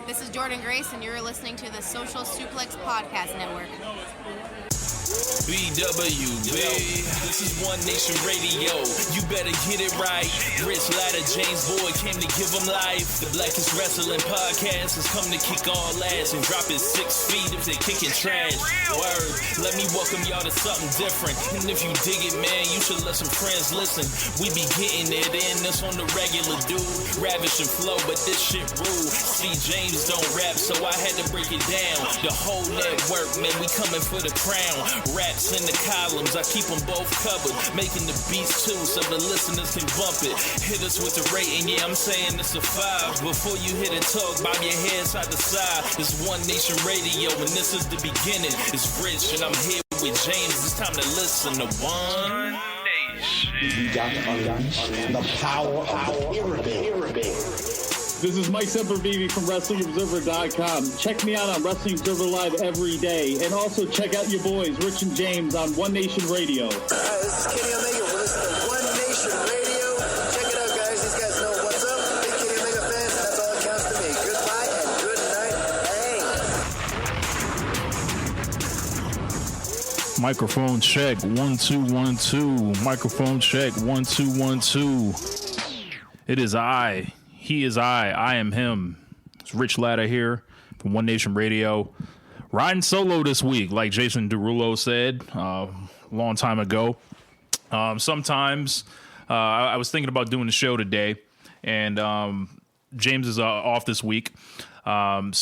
This is Jordan Grace, and you're listening to the Social Suplex Podcast Network. BWB, this is One Nation Radio. You better get it right. Rich Ladder, James Boyd came to give them life. The Blackest Wrestling Podcast has come to kick all ass and drop it 6 feet if they kicking trash. Word, let me welcome y'all to something different. And if you dig it, man, you should let some friends listen. We be getting it in, this on the regular dude. Ravish and flow, but this shit rude. See, James don't rap, so I had to break it down. The whole network, man, we coming for the crown. Raps in the columns, I keep them both covered. Making the beats too, so the listeners can bump it. Hit us with the rating, yeah, I'm saying it's a 5. Before you hit it, talk, bob your head side to side. It's One Nation Radio, and this is the beginning. It's Rich, and I'm here with James. It's time to listen to One Nation. You got to unleash the power of the pyramid. This is Mike Sempervive from WrestlingObserver.com. Check me out on Wrestling Observer Live every day. And also check out your boys, Rich and James, on One Nation Radio. This is Kenny Omega. We're listening to One Nation Radio. Check it out, guys. These guys know what's up. Big Kenny Omega fans, and that's all that counts to me. Goodbye and good night. Bang. Microphone check, 1 2 1 2. Microphone check, 1 2 1 2. It is I. He is I am him. It's Rich Latta here from One Nation Radio. Riding solo this week, like Jason Derulo said a long time ago. Sometimes I was thinking about doing the show today, and James is off this week. So I'm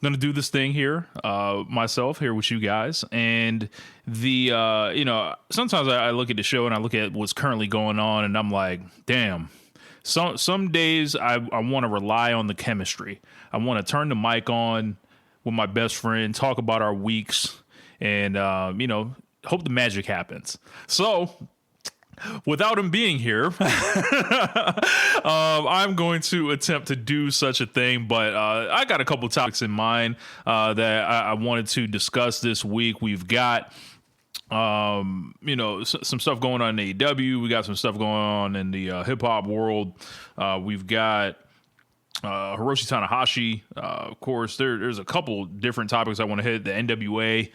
going to do this thing here myself here with you guys. And sometimes I look at the show and I look at what's currently going on, and I'm like, damn. Some days I want to rely on the chemistry. I want to turn the mic on with my best friend, talk about our weeks, and hope the magic happens. So without him being here, I'm going to attempt to do such a thing. But I got a couple topics in mind that I wanted to discuss this week. We've got some stuff going on in AEW. We got some stuff going on in the hip hop world. We've got Hiroshi Tanahashi. Of course, there's a couple different topics I want to hit. The NWA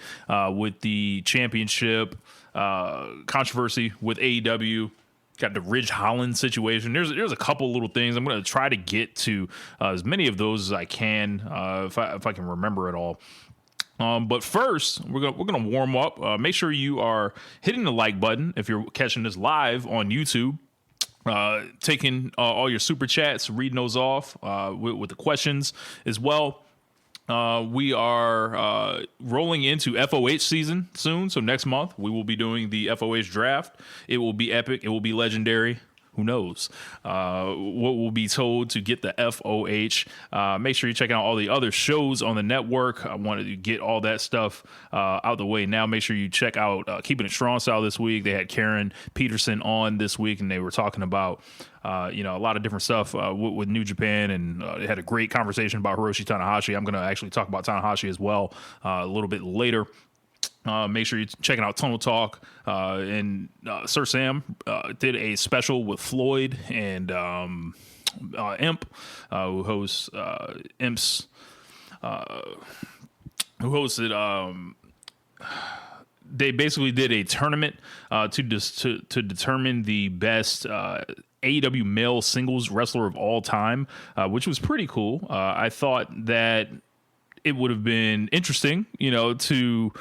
with the championship controversy with AEW. Got the Holland situation. There's a couple little things. I'm going to try to get to as many of those as I can if I can remember it all. But first, we're gonna warm up. Make sure you are hitting the like button if you're catching this live on YouTube. Taking all your super chats, reading those off with the questions as well. We are rolling into FOH season soon, so next month we will be doing the FOH draft. It will be epic. It will be legendary. Who knows what will be told to get the FOH. Make sure you check out all the other shows on the network. I wanted to get all that stuff out the way now. Make sure you check out Keepin It Strong Style this week. They had Karen Peterson on this week, and they were talking about a lot of different stuff with New Japan, and they had a great conversation about Hiroshi Tanahashi. I'm going to actually talk about Tanahashi as well a little bit later. Make sure you're checking out Tunnel Talk. And Sir Sam did a special with Floyd and Imp, who hosts Imp's, who hosted. They basically did a tournament to determine the best AEW male singles wrestler of all time, which was pretty cool. I thought that it would have been interesting, to,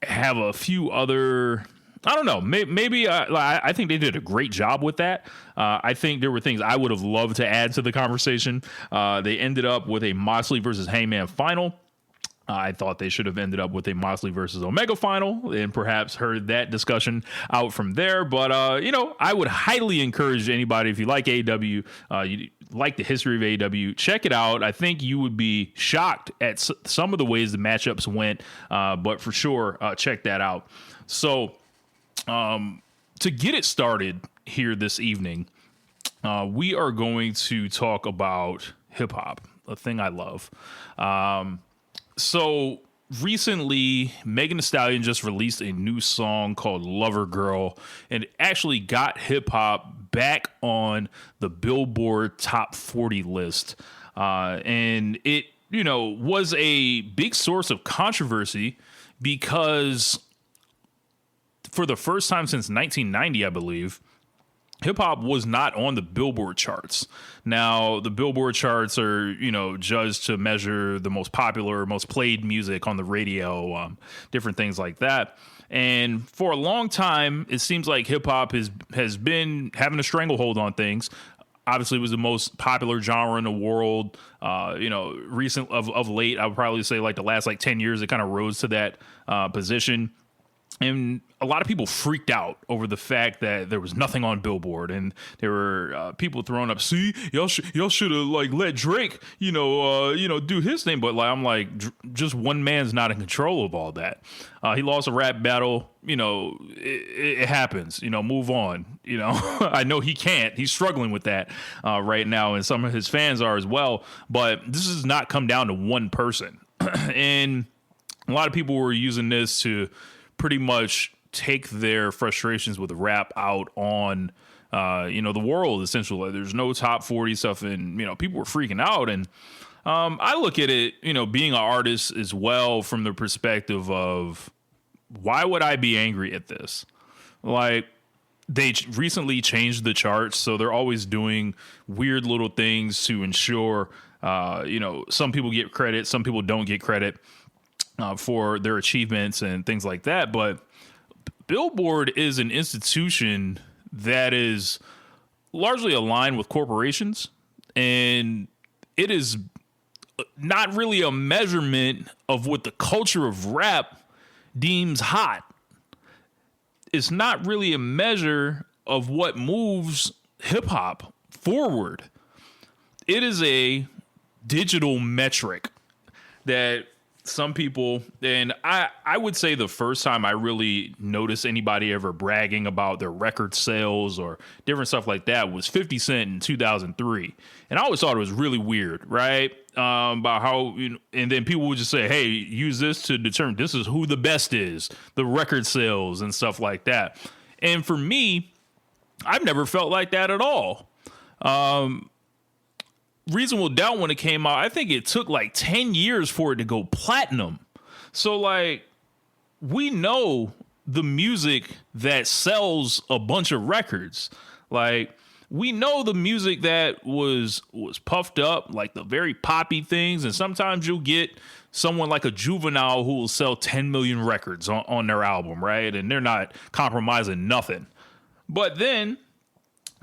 have a few other, I don't know, maybe I think they did a great job with that. I think there were things I would have loved to add to the conversation. They ended up with a Moxley versus Hangman final. I thought they should have ended up with a Moxley versus Omega final and perhaps heard that discussion out from there. But, I would highly encourage anybody, if you like AEW, you like the history of AEW, check it out. I think you would be shocked at some of the ways the matchups went, but for sure, check that out. So to get it started here this evening, we are going to talk about hip hop, a thing I love. So recently, Megan Thee Stallion just released a new song called Lover Girl, and it actually got hip hop back on the Billboard Top 40 list. And it, was a big source of controversy because for the first time since 1990, I believe, hip hop was not on the Billboard charts. Now, the Billboard charts are, judged to measure the most popular, most played music on the radio, different things like that. And for a long time, it seems like hip hop has been having a stranglehold on things. Obviously, it was the most popular genre in the world. Recent of late, I would probably say like the last 10 years, it kind of rose to that position. And a lot of people freaked out over the fact that there was nothing on Billboard, and there were people throwing up, "See, y'all should have let Drake, do his thing." But I'm like, just one man's not in control of all that. He lost a rap battle. It happens. Move on. I know he can't. He's struggling with that right now, and some of his fans are as well. But this does not come down to one person, and a lot of people were using this to pretty much take their frustrations with rap out on, the world, essentially. There's no top 40 stuff, and, people were freaking out. And I look at it, being an artist as well from the perspective of, why would I be angry at this? They recently changed the charts, so they're always doing weird little things to ensure, some people get credit, some people don't get credit for their achievements and things like that. But Billboard is an institution that is largely aligned with corporations, and it is not really a measurement of what the culture of rap deems hot. It's not really a measure of what moves hip hop forward. It is a digital metric that some people, and I would say the first time I really noticed anybody ever bragging about their record sales or different stuff like that was 50 Cent in 2003. And I always thought it was really weird, right? About how, and then people would just say, hey, use this to determine this is who the best is, the record sales and stuff like that. And for me, I've never felt like that at all. Reasonable Doubt, when it came out, I think it took 10 years for it to go platinum. So we know the music that sells a bunch of records. We know the music that was puffed up, the very poppy things. And sometimes you'll get someone like a Juvenile who will sell 10 million records on their album, right? And they're not compromising nothing. But then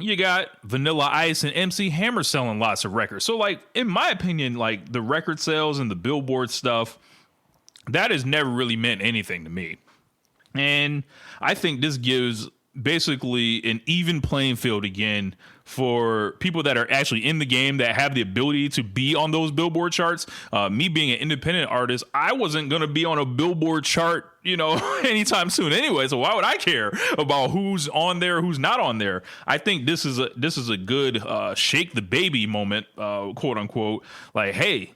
you got Vanilla Ice and MC Hammer selling lots of records. So, in my opinion, the record sales and the Billboard stuff, that has never really meant anything to me. And I think this gives basically an even playing field again for people that are actually in the game, that have the ability to be on those Billboard charts. Me being an independent artist, I wasn't going to be on a Billboard chart, anytime soon anyway. So why would I care about who's on there, who's not on there? I think this is a good shake the baby moment, quote unquote. Hey,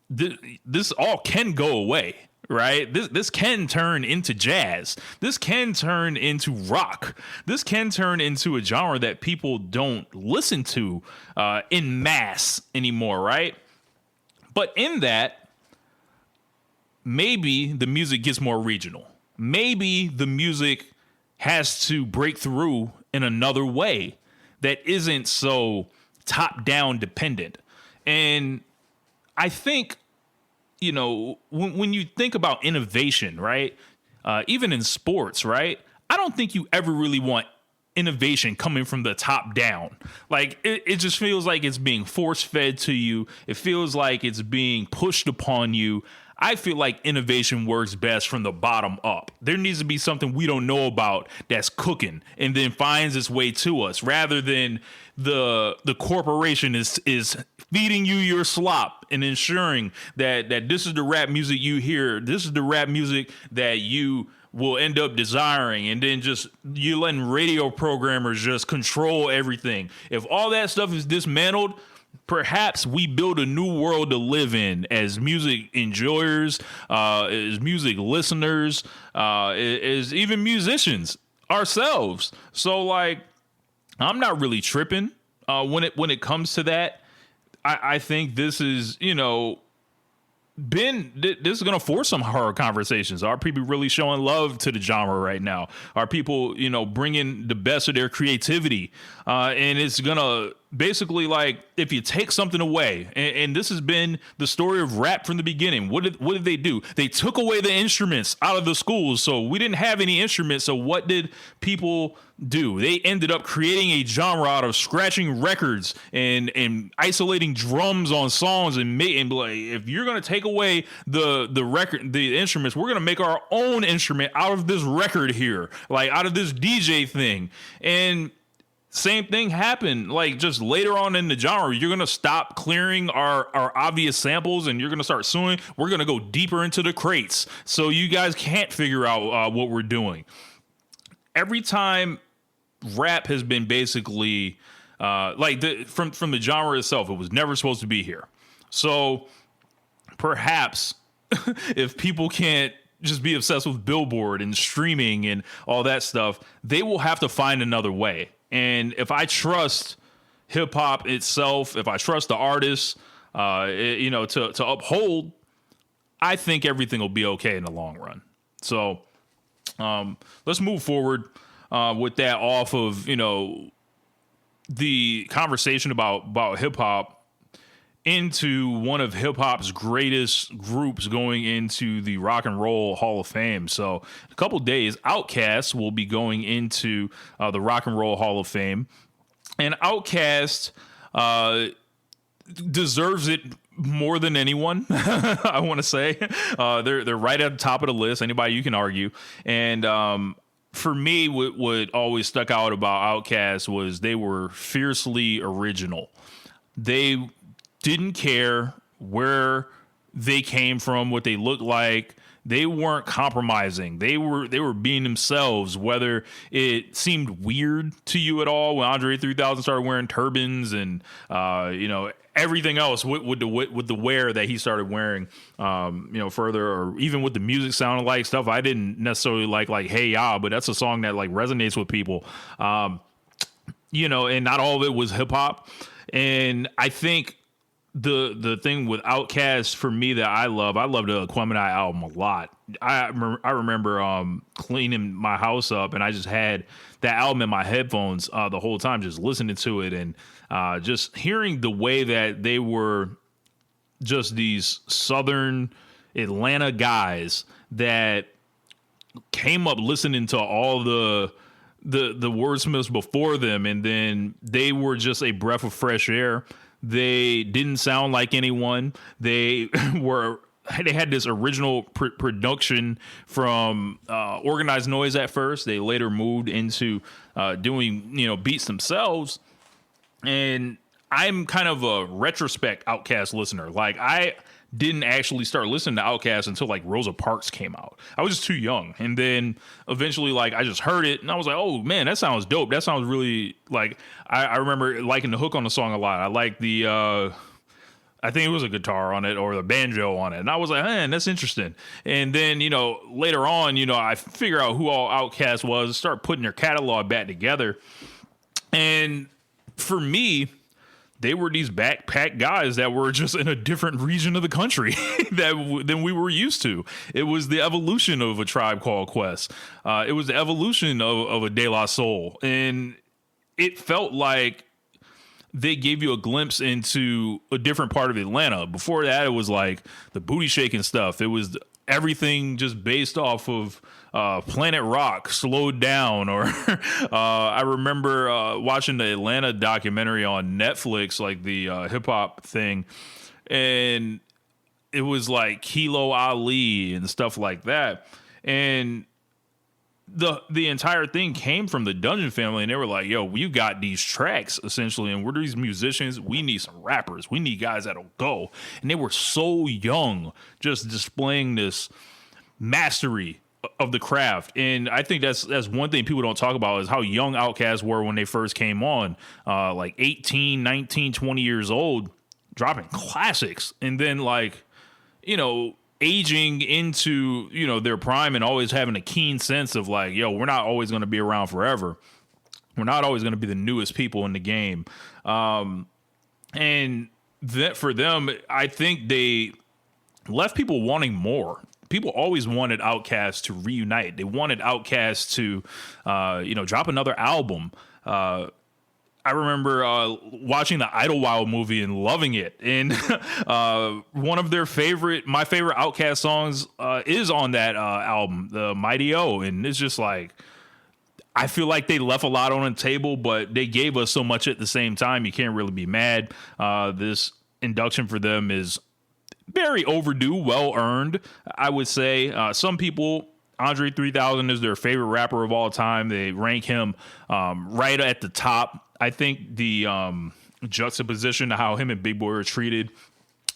this all can go away. Right? This can turn into jazz. This can turn into rock. This can turn into a genre that people don't listen to in mass anymore, right? But in that, maybe the music gets more regional. Maybe the music has to break through in another way that isn't so top-down dependent. And I think, when you think about innovation, right? Even in sports, right? I don't think you ever really want innovation coming from the top down. It just feels like it's being force fed to you. It feels like it's being pushed upon you. I feel like innovation works best from the bottom up. There needs to be something we don't know about that's cooking and then finds its way to us, rather than the corporation is feeding you your slop and ensuring that this is the rap music you hear. This is the rap music that you will end up desiring, and then just you letting radio programmers just control everything. If all that stuff is dismantled, perhaps we build a new world to live in as music enjoyers, as music listeners, as even musicians ourselves. So like, I'm not really tripping when it comes to that. I think this is, this is going to force some hard conversations. Are people really showing love to the genre right now? Are people, bringing the best of their creativity? And it's going to basically, like, if you take something away, and this has been the story of rap from the beginning. What did they do? They took away the instruments out of the schools. So we didn't have any instruments. So what did people do? They ended up creating a genre out of scratching records and isolating drums on songs and like, if you're going to take away the instruments, we're going to make our own instrument out of this record here, like out of this DJ thing. And same thing happened, like just later on in the genre. You're going to stop clearing our obvious samples and you're going to start suing. We're going to go deeper into the crates so you guys can't figure out what we're doing. Every time rap has been basically from the genre itself, it was never supposed to be here. So perhaps if people can't just be obsessed with Billboard and streaming and all that stuff, they will have to find another way. And if I trust hip hop itself, if I trust the artists, to uphold, I think everything will be okay in the long run. So let's move forward with that off of, the conversation about hip hop into one of hip hop's greatest groups going into the Rock and Roll Hall of Fame. So in a couple days, OutKast will be going into the Rock and Roll Hall of Fame, and OutKast deserves it more than anyone. I want to say they're right at the top of the list. Anybody you can argue. And for me, what always stuck out about OutKast was they were fiercely original. They didn't care where they came from, what they looked like. They weren't compromising. They were being themselves, whether it seemed weird to you at all when Andre 3000 started wearing turbans and everything else with the wear that he started wearing, further, or even what the music sounded like, stuff I didn't necessarily like Hey Ya, but that's a song that like resonates with people. And not all of it was hip hop. And I think the thing with OutKast for me that I love the Aquemini album a lot. I remember cleaning my house up and I just had that album in my headphones the whole time, just listening to it and just hearing the way that they were just these Southern Atlanta guys that came up listening to all the wordsmiths before them, and then they were just a breath of fresh air. They didn't sound like anyone. They had this original production from Organized Noise at first. They later moved into doing beats themselves. And I'm kind of a retrospect OutKast listener. Like, I didn't actually start listening to OutKast until like Rosa Parks came out. I was just too young. And then eventually, like, I just heard it and I was like, oh man, that sounds dope. That sounds really like, I remember liking the hook on the song a lot. I like the, I think it was a guitar on it or the banjo on it. And I was like, man, that's interesting. And then, later on, I figure out who all OutKast was, start putting their catalog back together. And for me, they were these backpack guys that were just in a different region of the country than we were used to. It was the evolution of A Tribe Called Quest. It was the evolution of a De La Soul. And it felt like they gave you a glimpse into a different part of Atlanta. Before that, it was like the booty shaking stuff. It was everything just based off of Planet Rock slowed down, or I remember watching the Atlanta documentary on Netflix, like the hip hop thing, and it was like Kilo Ali and stuff like that, and the entire thing came from the Dungeon family, and they were like, yo, we got these tracks essentially, and we're these musicians, we need some rappers, we need guys that'll go. And they were so young, just displaying this mastery of the craft. And I think that's one thing people don't talk about is how young OutKast were when they first came on, like 18, 19, 20 years old, dropping classics. And then like, you know, aging into, you know, their prime and always having a keen sense of like, yo, we're not always going to be around forever. We're not always going to be the newest people in the game. And that for them, I think they left people wanting more. People always wanted OutKast to reunite. They wanted OutKast to, you know, drop another album. I remember watching the Idlewild movie and loving it. And one of my favorite OutKast songs is on that album, the Mighty O. And it's just like, I feel like they left a lot on the table, but they gave us so much at the same time. You can't really be mad. This induction for them is very overdue, well earned, I would say. Some people, Andre 3000 is their favorite rapper of all time. They rank him right at the top. I think the juxtaposition to how him and Big Boy are treated,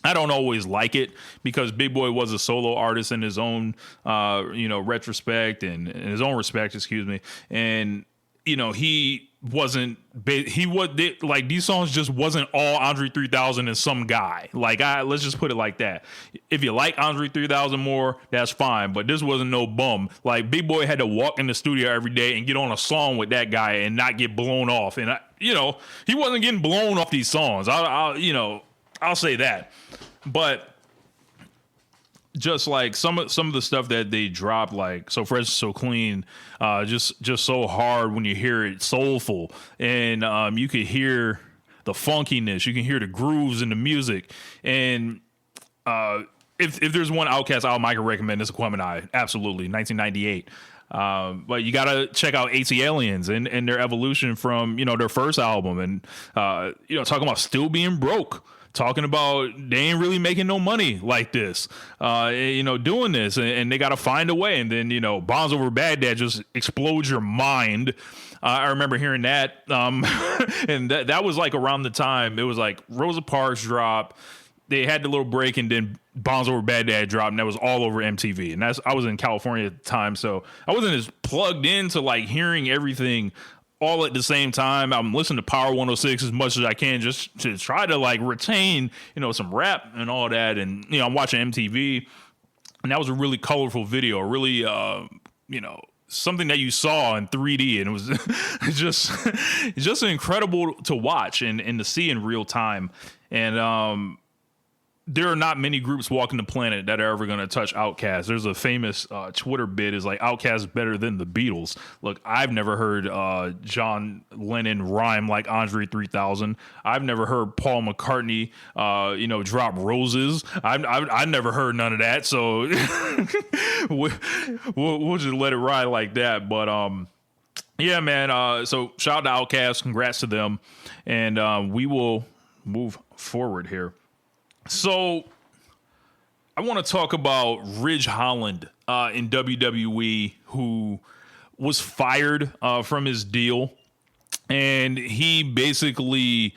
I don't always like it because Big Boy was a solo artist in his own, you know, retrospect and in his own respect, excuse me. And, you know, he was like, these songs just wasn't all Andre 3000 and some guy. Like, let's just put it like that. If you like Andre 3000 more, that's fine. But this wasn't no bum. Like, Big Boy had to walk in the studio every day and get on a song with that guy and not get blown off. And, you know, he wasn't getting blown off these songs. I'll say that. But just like some of the stuff that they dropped, like So Fresh, So Clean, just so hard when you hear it, soulful, and you could hear the funkiness, you can hear the grooves in the music. And if there's one OutKast album I can recommend, it's Aquemini, absolutely, 1998. But you gotta check out AT Aliens and their evolution from, you know, their first album, and you know, talking about still being broke. Talking about they ain't really making no money like this, you know, doing this, and they got to find a way. And then, you know, Bonds Over Baghdad just explodes your mind. I remember hearing that, and that was like around the time it was like Rosa Parks dropped. They had the little break, and then Bonds Over Baghdad dropped, and that was all over MTV. And I was in California at the time, so I wasn't as plugged into like hearing everything all at the same time. I'm listening to Power 106 as much as I can just to try to like retain, you know, some rap and all that. And, you know, I'm watching MTV, and that was a really colorful video, really, you know, something that you saw in 3D, and it was just incredible to watch and to see in real time. And there are not many groups walking the planet that are ever going to touch OutKast. There's a famous Twitter bit is like, OutKast is better than the Beatles. Look, I've never heard John Lennon rhyme like Andre 3000. I've never heard Paul McCartney, you know, drop roses. I've never heard none of that. So we'll just let it ride like that. But yeah, man. So shout out to OutKast. Congrats to them. And we will move forward here. So I want to talk about Ridge Holland in WWE, who was fired from his deal, and he basically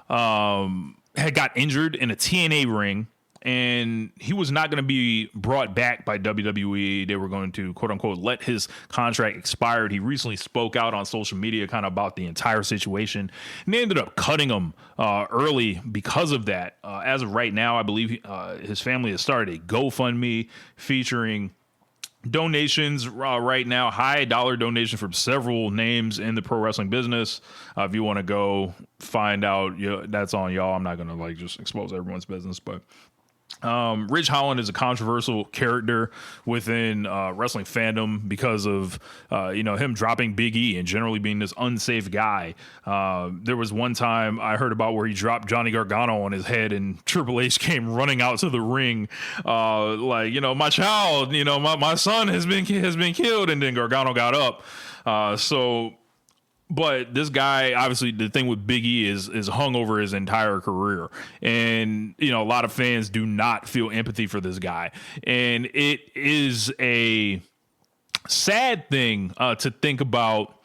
had got injured in a TNA ring, and he was not going to be brought back by WWE. They were going to, quote unquote, let his contract expire. He recently spoke out on social media kind of about the entire situation, and they ended up cutting him early because of that. As of right now, I believe his family has started a GoFundMe featuring donations right now, high dollar donation from several names in the pro wrestling business. If you want to go find out, that's on y'all. I'm not going to like just expose everyone's business, but Ridge Holland is a controversial character within wrestling fandom because of you know, him dropping Big E and generally being this unsafe guy. There was one time I heard about where he dropped Johnny Gargano on his head, and Triple H came running out to the ring, like, you know, my child, you know, my son has been killed, and then Gargano got up. But this guy, obviously, the thing with Big E is hung over his entire career. And, you know, a lot of fans do not feel empathy for this guy. And it is a sad thing to think about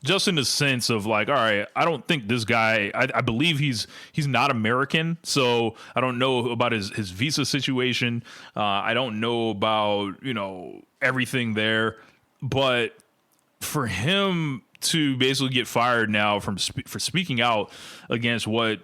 just in the sense of like, all right, I don't think this guy, I believe he's not American. So I don't know about his visa situation. I don't know about, everything there, but for him to basically get fired now for speaking out against what,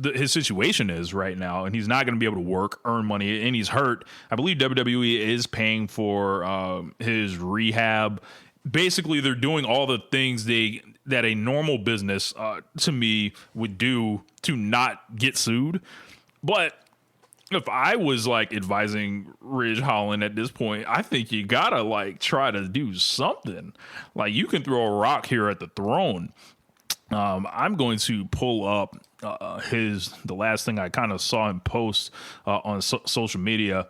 his situation is right now, and he's not going to be able to work, earn money, and he's hurt. I believe WWE is paying for his rehab. Basically, they're doing all the things that a normal business, to me, would do to not get sued. But if I was like advising Ridge Holland at this point, I think you gotta like try to do something. Like, you can throw a rock here at the throne. I'm going to pull up the last thing I kind of saw him post on social media,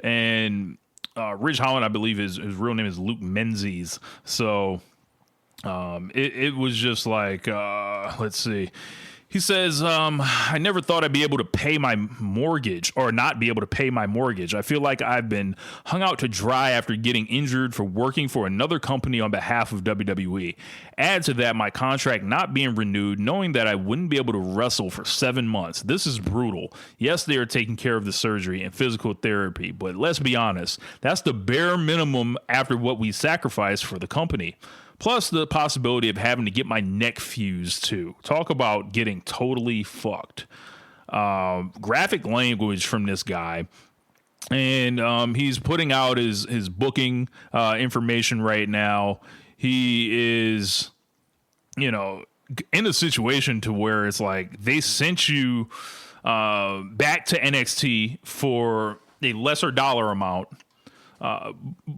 and Ridge Holland, I believe his real name is Luke Menzies. So it was just like, let's see. He says, I never thought I'd be able to pay my mortgage or not be able to pay my mortgage. I feel like I've been hung out to dry after getting injured for working for another company on behalf of WWE. Add to that my contract not being renewed, knowing that I wouldn't be able to wrestle for 7 months. This is brutal. Yes, they are taking care of the surgery and physical therapy, but let's be honest, that's the bare minimum after what we sacrificed for the company. Plus the possibility of having to get my neck fused too. Talk about getting totally fucked. Graphic language from this guy. And he's putting out his booking information right now. He is, in a situation to where it's like they sent you back to NXT for a lesser dollar amount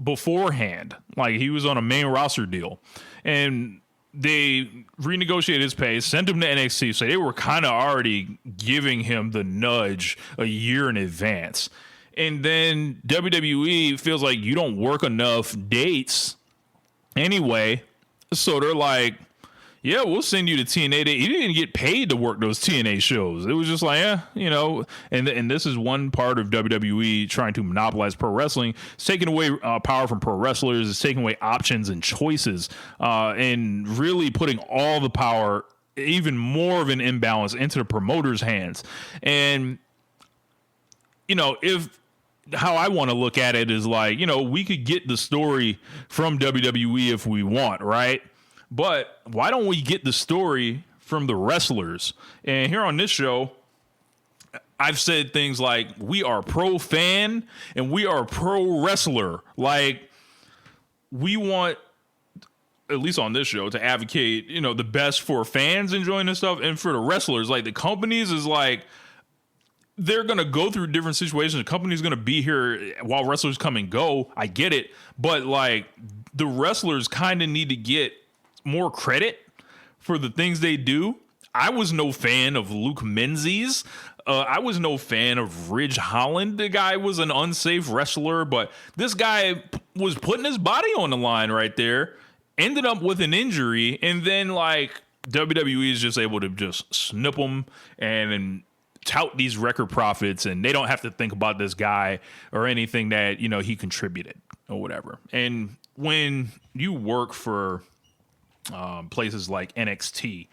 beforehand. Like, he was on a main roster deal, and they renegotiated his pay, sent him to NXT. So they were kind of already giving him the nudge a year in advance. And then WWE feels like you don't work enough dates anyway. So they're like, yeah, we'll send you to TNA. He didn't get paid to work those TNA shows. It was just like, and this is one part of WWE trying to monopolize pro wrestling. It's taking away power from pro wrestlers. It's taking away options and choices, and really putting all the power, even more of an imbalance, into the promoter's hands. And, if how I want to look at it is like, we could get the story from WWE if we want, right? But why don't we get the story from the wrestlers? And here on this show, I've said things like, we are pro fan and we are pro wrestler. Like, we want, at least on this show, to advocate, the best for fans enjoying this stuff, and for the wrestlers. Like, the companies is like, they're going to go through different situations. The company's going to be here while wrestlers come and go. I get it. But like, the wrestlers kind of need to get more credit for the things they do. I was no fan of Luke Menzies. I was no fan of Ridge Holland. The guy was an unsafe wrestler, but this guy was putting his body on the line right there, ended up with an injury, and then like WWE is just able to just snip him and tout these record profits, and they don't have to think about this guy or anything that, he contributed or whatever. And when you work for places like NXT,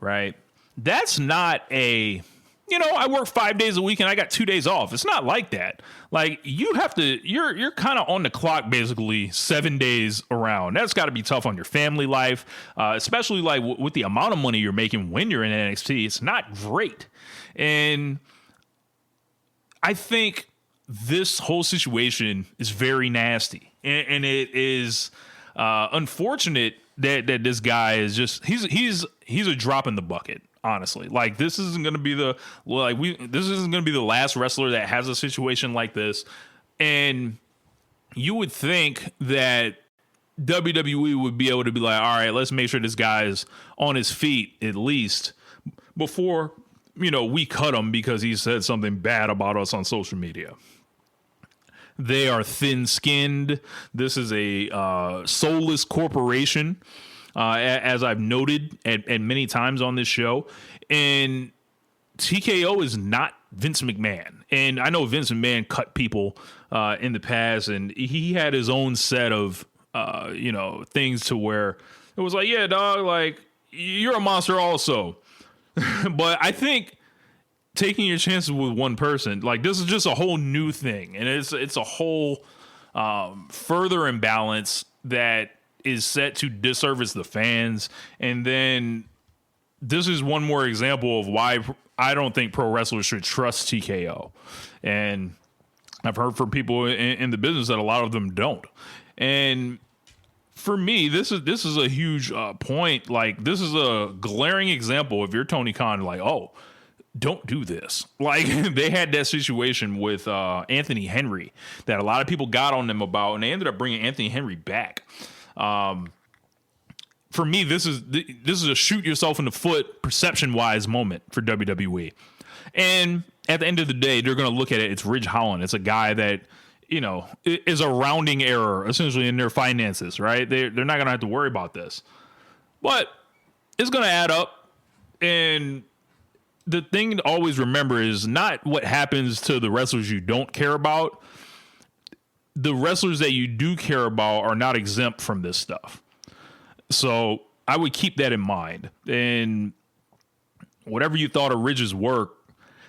right? That's not a, I work 5 days a week and I got 2 days off. It's not like that. Like, you have to, you're kind of on the clock basically 7 days around. That's got to be tough on your family life, especially like with the amount of money you're making when you're in NXT. It's not great. And I think this whole situation is very nasty, and it is unfortunate that this guy is just he's a drop in the bucket, honestly. Like, this isn't going to be the last wrestler that has a situation like this. And you would think that WWE would be able to be like, all right, let's make sure this guy is on his feet at least before, we cut him because he said something bad about us on social media. They are thin-skinned. This is a soulless corporation, as I've noted at many times on this show. And TKO is not Vince McMahon. And I know Vince McMahon cut people in the past, and he had his own set of, things to where It was like, yeah, dog, like, you're a monster also. But I think taking your chances with one person, like, this is just a whole new thing. And it's a whole further imbalance that is set to disservice the fans. And then this is one more example of why I don't think pro wrestlers should trust TKO. And I've heard from people in the business that a lot of them don't. And for me, this is a huge point. Like, this is a glaring example. If you're Tony Khan, like, oh, don't do this. Like, they had that situation with Anthony Henry that a lot of people got on them about, and they ended up bringing Anthony Henry back. For me, this is a shoot yourself in the foot perception wise moment for WWE. And at the end of the day, they're going to look at it. It's Ridge Holland. It's a guy that, you know, is a rounding error essentially in their finances, right? They're not going to have to worry about this, but it's going to add up. And the thing to always remember is not what happens to the wrestlers you don't care about. The wrestlers that you do care about are not exempt from this stuff. So I would keep that in mind. And whatever you thought of Ridge's work,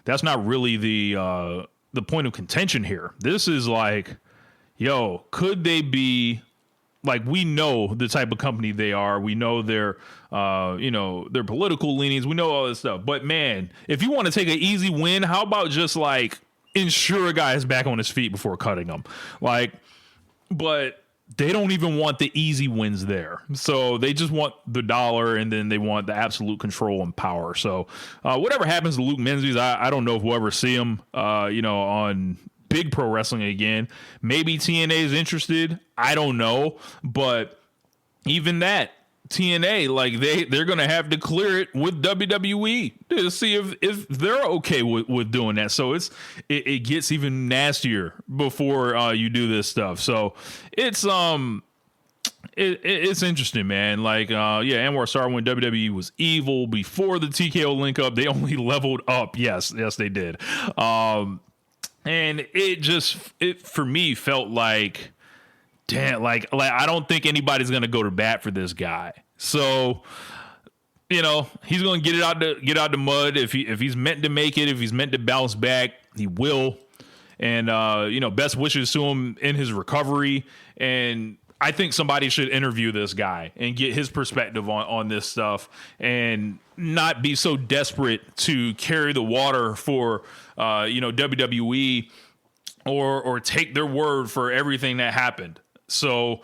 that's not really the point of contention here. This is like, yo, could they be like, we know the type of company they are. We know their political leanings. We know all this stuff. But man, if you want to take an easy win, how about just like ensure a guy is back on his feet before cutting him? Like, but they don't even want the easy wins there. So they just want the dollar, and then they want the absolute control and power. So whatever happens to Luke Menzies, I don't know if we'll ever see him, on big pro wrestling again. Maybe TNA is interested. I don't know. But even that, TNA, like they're going to have to clear it with WWE to see if they're okay with doing that. So it gets even nastier before you do this stuff. So it's interesting, man. Like, Anwar Sar, when WWE was evil before the TKO link up, they only leveled up. Yes, they did. And it for me felt like, damn, like I don't think anybody's gonna go to bat for this guy. So, he's gonna get out the mud. If he's meant to make it, if he's meant to bounce back, he will. And best wishes to him in his recovery. And I think somebody should interview this guy and get his perspective on this stuff, and not be so desperate to carry the water for WWE or take their word for everything that happened. So,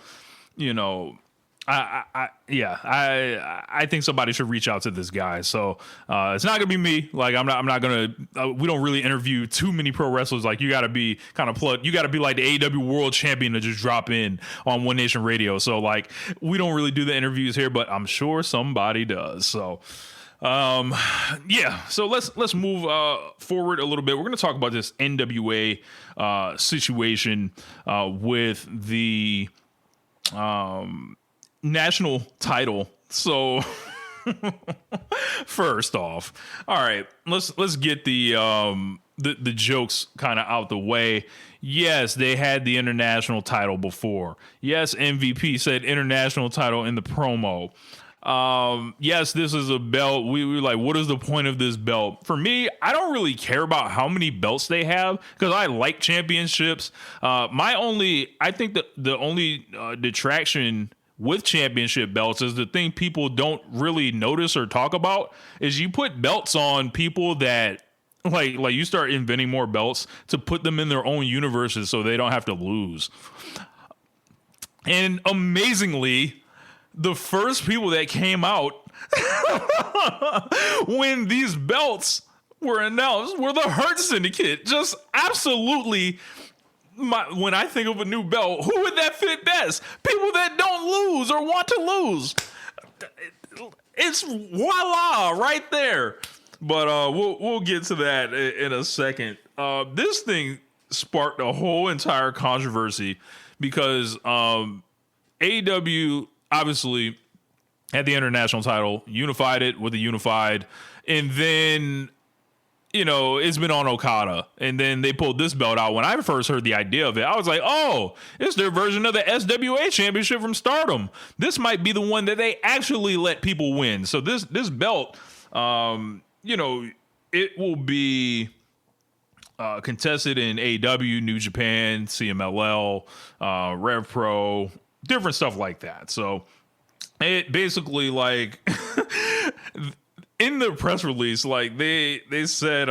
I think somebody should reach out to this guy. So it's not gonna be me. Like, I'm not gonna. We don't really interview too many pro wrestlers. Like, you got to be kind of plugged. You got to be like the AEW World Champion to just drop in on One Nation Radio. So like, we don't really do the interviews here, but I'm sure somebody does. So. So let's move forward a little bit. We're going to talk about this NWA situation with the national title. So first off, all right, let's get the jokes kind of out the way. Yes, they had the international title before. Yes, MVP said international title in the promo. Yes, this is a belt. We were like, what is the point of this belt? For me, I don't really care about how many belts they have, because I like championships. I think that the only detraction with championship belts is the thing people don't really notice or talk about is you put belts on people that like you start inventing more belts to put them in their own universes so they don't have to lose. And amazingly, the first people that came out when these belts were announced were the Hurt Syndicate. Just absolutely, when I think of a new belt, who would that fit best? People that don't lose or want to lose. It's voila right there. But we'll get to that in a second. This thing sparked a whole entire controversy because AEW obviously had the international title, unified it with the unified, and then it's been on Okada, and then they pulled this belt out. When I first heard the idea of it, I was like, oh, it's their version of the SWA championship from Stardom. This might be the one that they actually let people win. So this belt, it will be contested in AEW, New Japan, CMLL, Rev Pro, different stuff like that. So it basically, like, in the press release, like, they said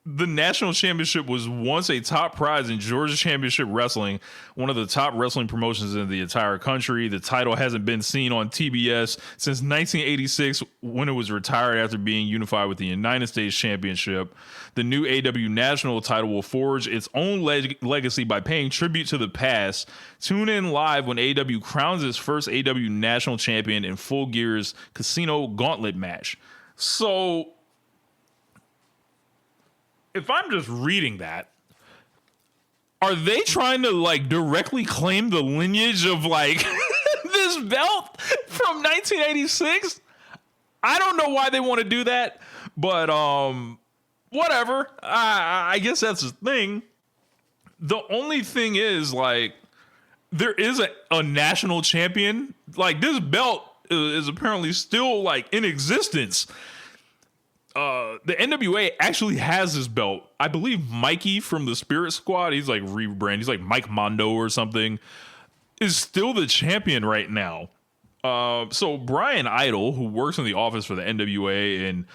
the national championship was once a top prize in Georgia Championship Wrestling, one of the top wrestling promotions in the entire country. The title hasn't been seen on TBS since 1986, when it was retired after being unified with the United States Championship. The new AEW national title will forge its own legacy by paying tribute to the past. Tune in live when AEW crowns its first AEW national champion in Full Gear's Casino Gauntlet match. So, if I'm just reading that, are they trying to, like, directly claim the lineage of, like, this belt from 1986? I don't know why they want to do that, but whatever. I guess that's the thing. The only thing is, like, there is a national champion. Like, this belt is apparently still, like, in existence. The NWA actually has this belt. I believe Mikey from the Spirit Squad, he's like rebranded, he's like Mike Mondo or something, is still the champion right now. So Brian Idol, who works in the office for the NWA and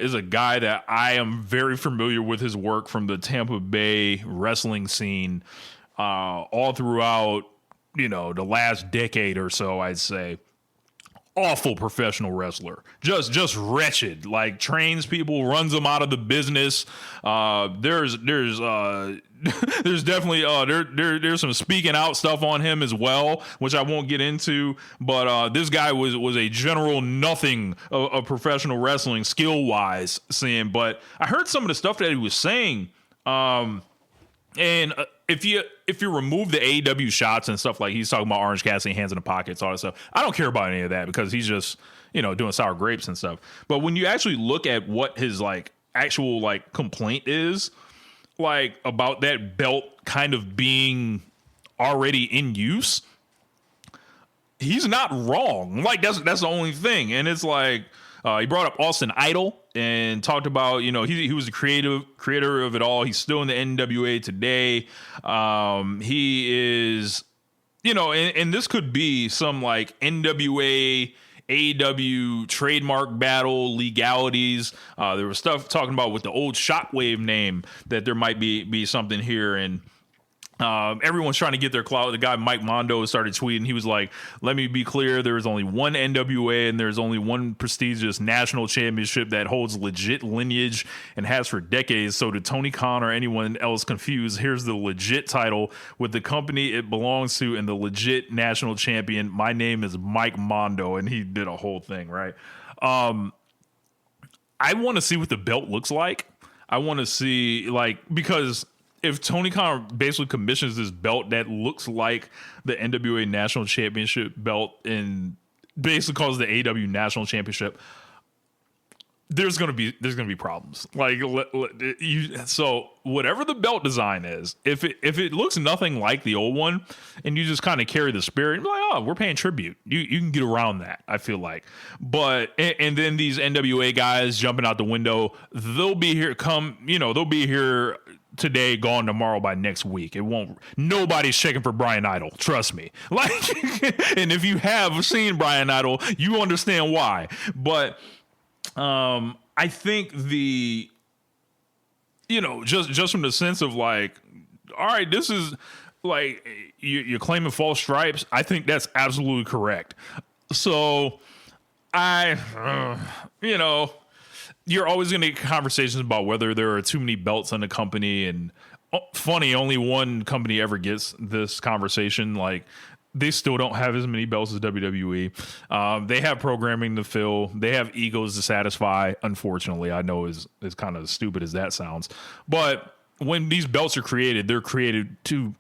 is a guy that I am very familiar with his work from the Tampa Bay wrestling scene all throughout, the last decade or so, I'd say. Awful professional wrestler, just wretched. Like, trains people, runs them out of the business. There's definitely there's some speaking out stuff on him as well, which I won't get into. But this guy was a general nothing of professional wrestling skill wise. But I heard some of the stuff that he was saying. And if you remove the AEW shots and stuff, like he's talking about Orange Cassidy, hands in the pockets, all that stuff, I don't care about any of that because he's just, doing sour grapes and stuff. But when you actually look at what his, like, actual, like, complaint is, like, about that belt kind of being already in use, he's not wrong. Like, that's the only thing. And it's like, he brought up Austin Idol and talked about, he was the creator of it all. He's still in the NWA today. He is, and this could be some, like, NWA AEW trademark battle legalities. There was stuff talking about with the old Shockwave name that there might be something here. And everyone's trying to get their clout. The guy Mike Mondo started tweeting. He was like, let me be clear, there is only one NWA and there's only one prestigious national championship that holds legit lineage and has for decades. So to Tony Khan or anyone else confused, here's the legit title with the company it belongs to and the legit national champion. My name is Mike Mondo. And he did a whole thing, right? I want to see what the belt looks like. I want to see, like, because if Tony Khan basically commissions this belt that looks like the NWA National Championship belt and basically calls the AEW National Championship, there's gonna be problems. Like, so whatever the belt design is, if it looks nothing like the old one, and you just kind of carry the spirit, and be like, oh, we're paying tribute. You can get around that, I feel like. But and then these NWA guys jumping out the window, they'll be here. They'll be here today, gone tomorrow by next week. It won't. Nobody's checking for Brian Idol. Trust me. Like, and if you have seen Brian Idol, you understand why. But I think just from the sense of, like, all right, this is like you're claiming false stripes. I think that's absolutely correct. So you're always going to get conversations about whether there are too many belts in the company. And funny, only one company ever gets this conversation. Like, they still don't have as many belts as WWE. They have programming to fill. They have egos to satisfy. Unfortunately, I know is kind of as stupid as that sounds. But when these belts are created, they're created to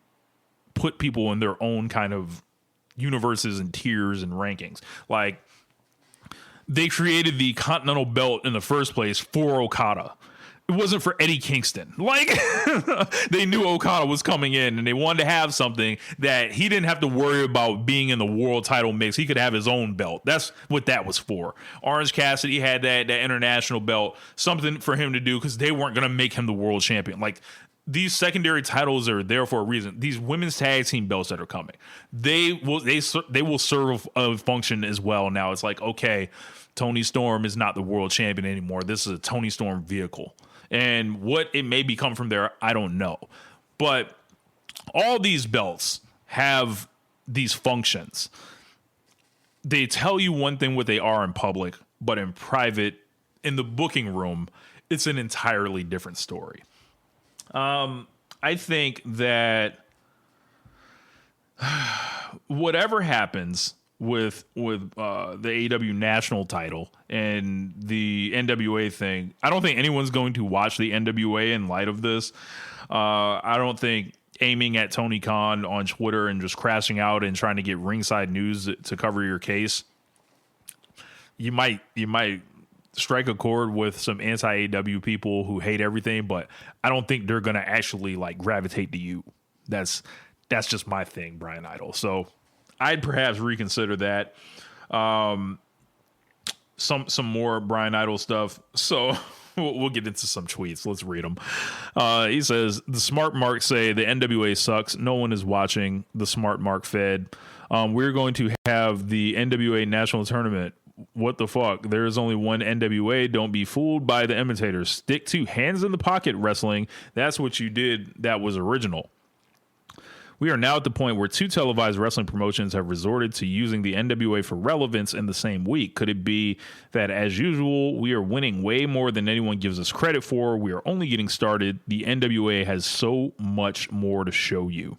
put people in their own kind of universes and tiers and rankings. Like, they created the Continental Belt in the first place for Okada. it wasn't for Eddie Kingston. Like, they knew Okada was coming in and they wanted to have something that he didn't have to worry about being in the world title mix. He could have his own belt. That's what that was for. Orange Cassidy had that international belt, something for him to do because they weren't going to make him the world champion. Like, these secondary titles are there for a reason. These women's tag team belts that are coming, they will serve a function as well. Now it's like, okay, Tony Storm is not the world champion anymore. This is a Tony Storm vehicle. And what it may become from there, I don't know. But all these belts have these functions. They tell you one thing what they are in public, but in private, in the booking room, it's an entirely different story. I think that whatever happens with the AEW national title and the NWA thing, I don't think anyone's going to watch the NWA in light of this. I don't think aiming at Tony Khan on Twitter and just crashing out and trying to get ringside news to cover your case, you might strike a chord with some anti-AEW people who hate everything, but I don't think they're gonna actually like gravitate to you. That's just my thing, Brian Idol. So I'd perhaps reconsider that. Some more Brian Idol stuff. So we'll get into some tweets. Let's read them. He says, the smart marks say the NWA sucks. No one is watching the smart mark fed. We're going to have the NWA national tournament. What the fuck? There is only one NWA. Don't be fooled by the imitators. Stick to hands in the pocket wrestling. That's what you did. That was original. We are now at the point where two televised wrestling promotions have resorted to using the NWA for relevance in the same week. Could it be that, as usual, we are winning way more than anyone gives us credit for? We are only getting started. The NWA has so much more to show you.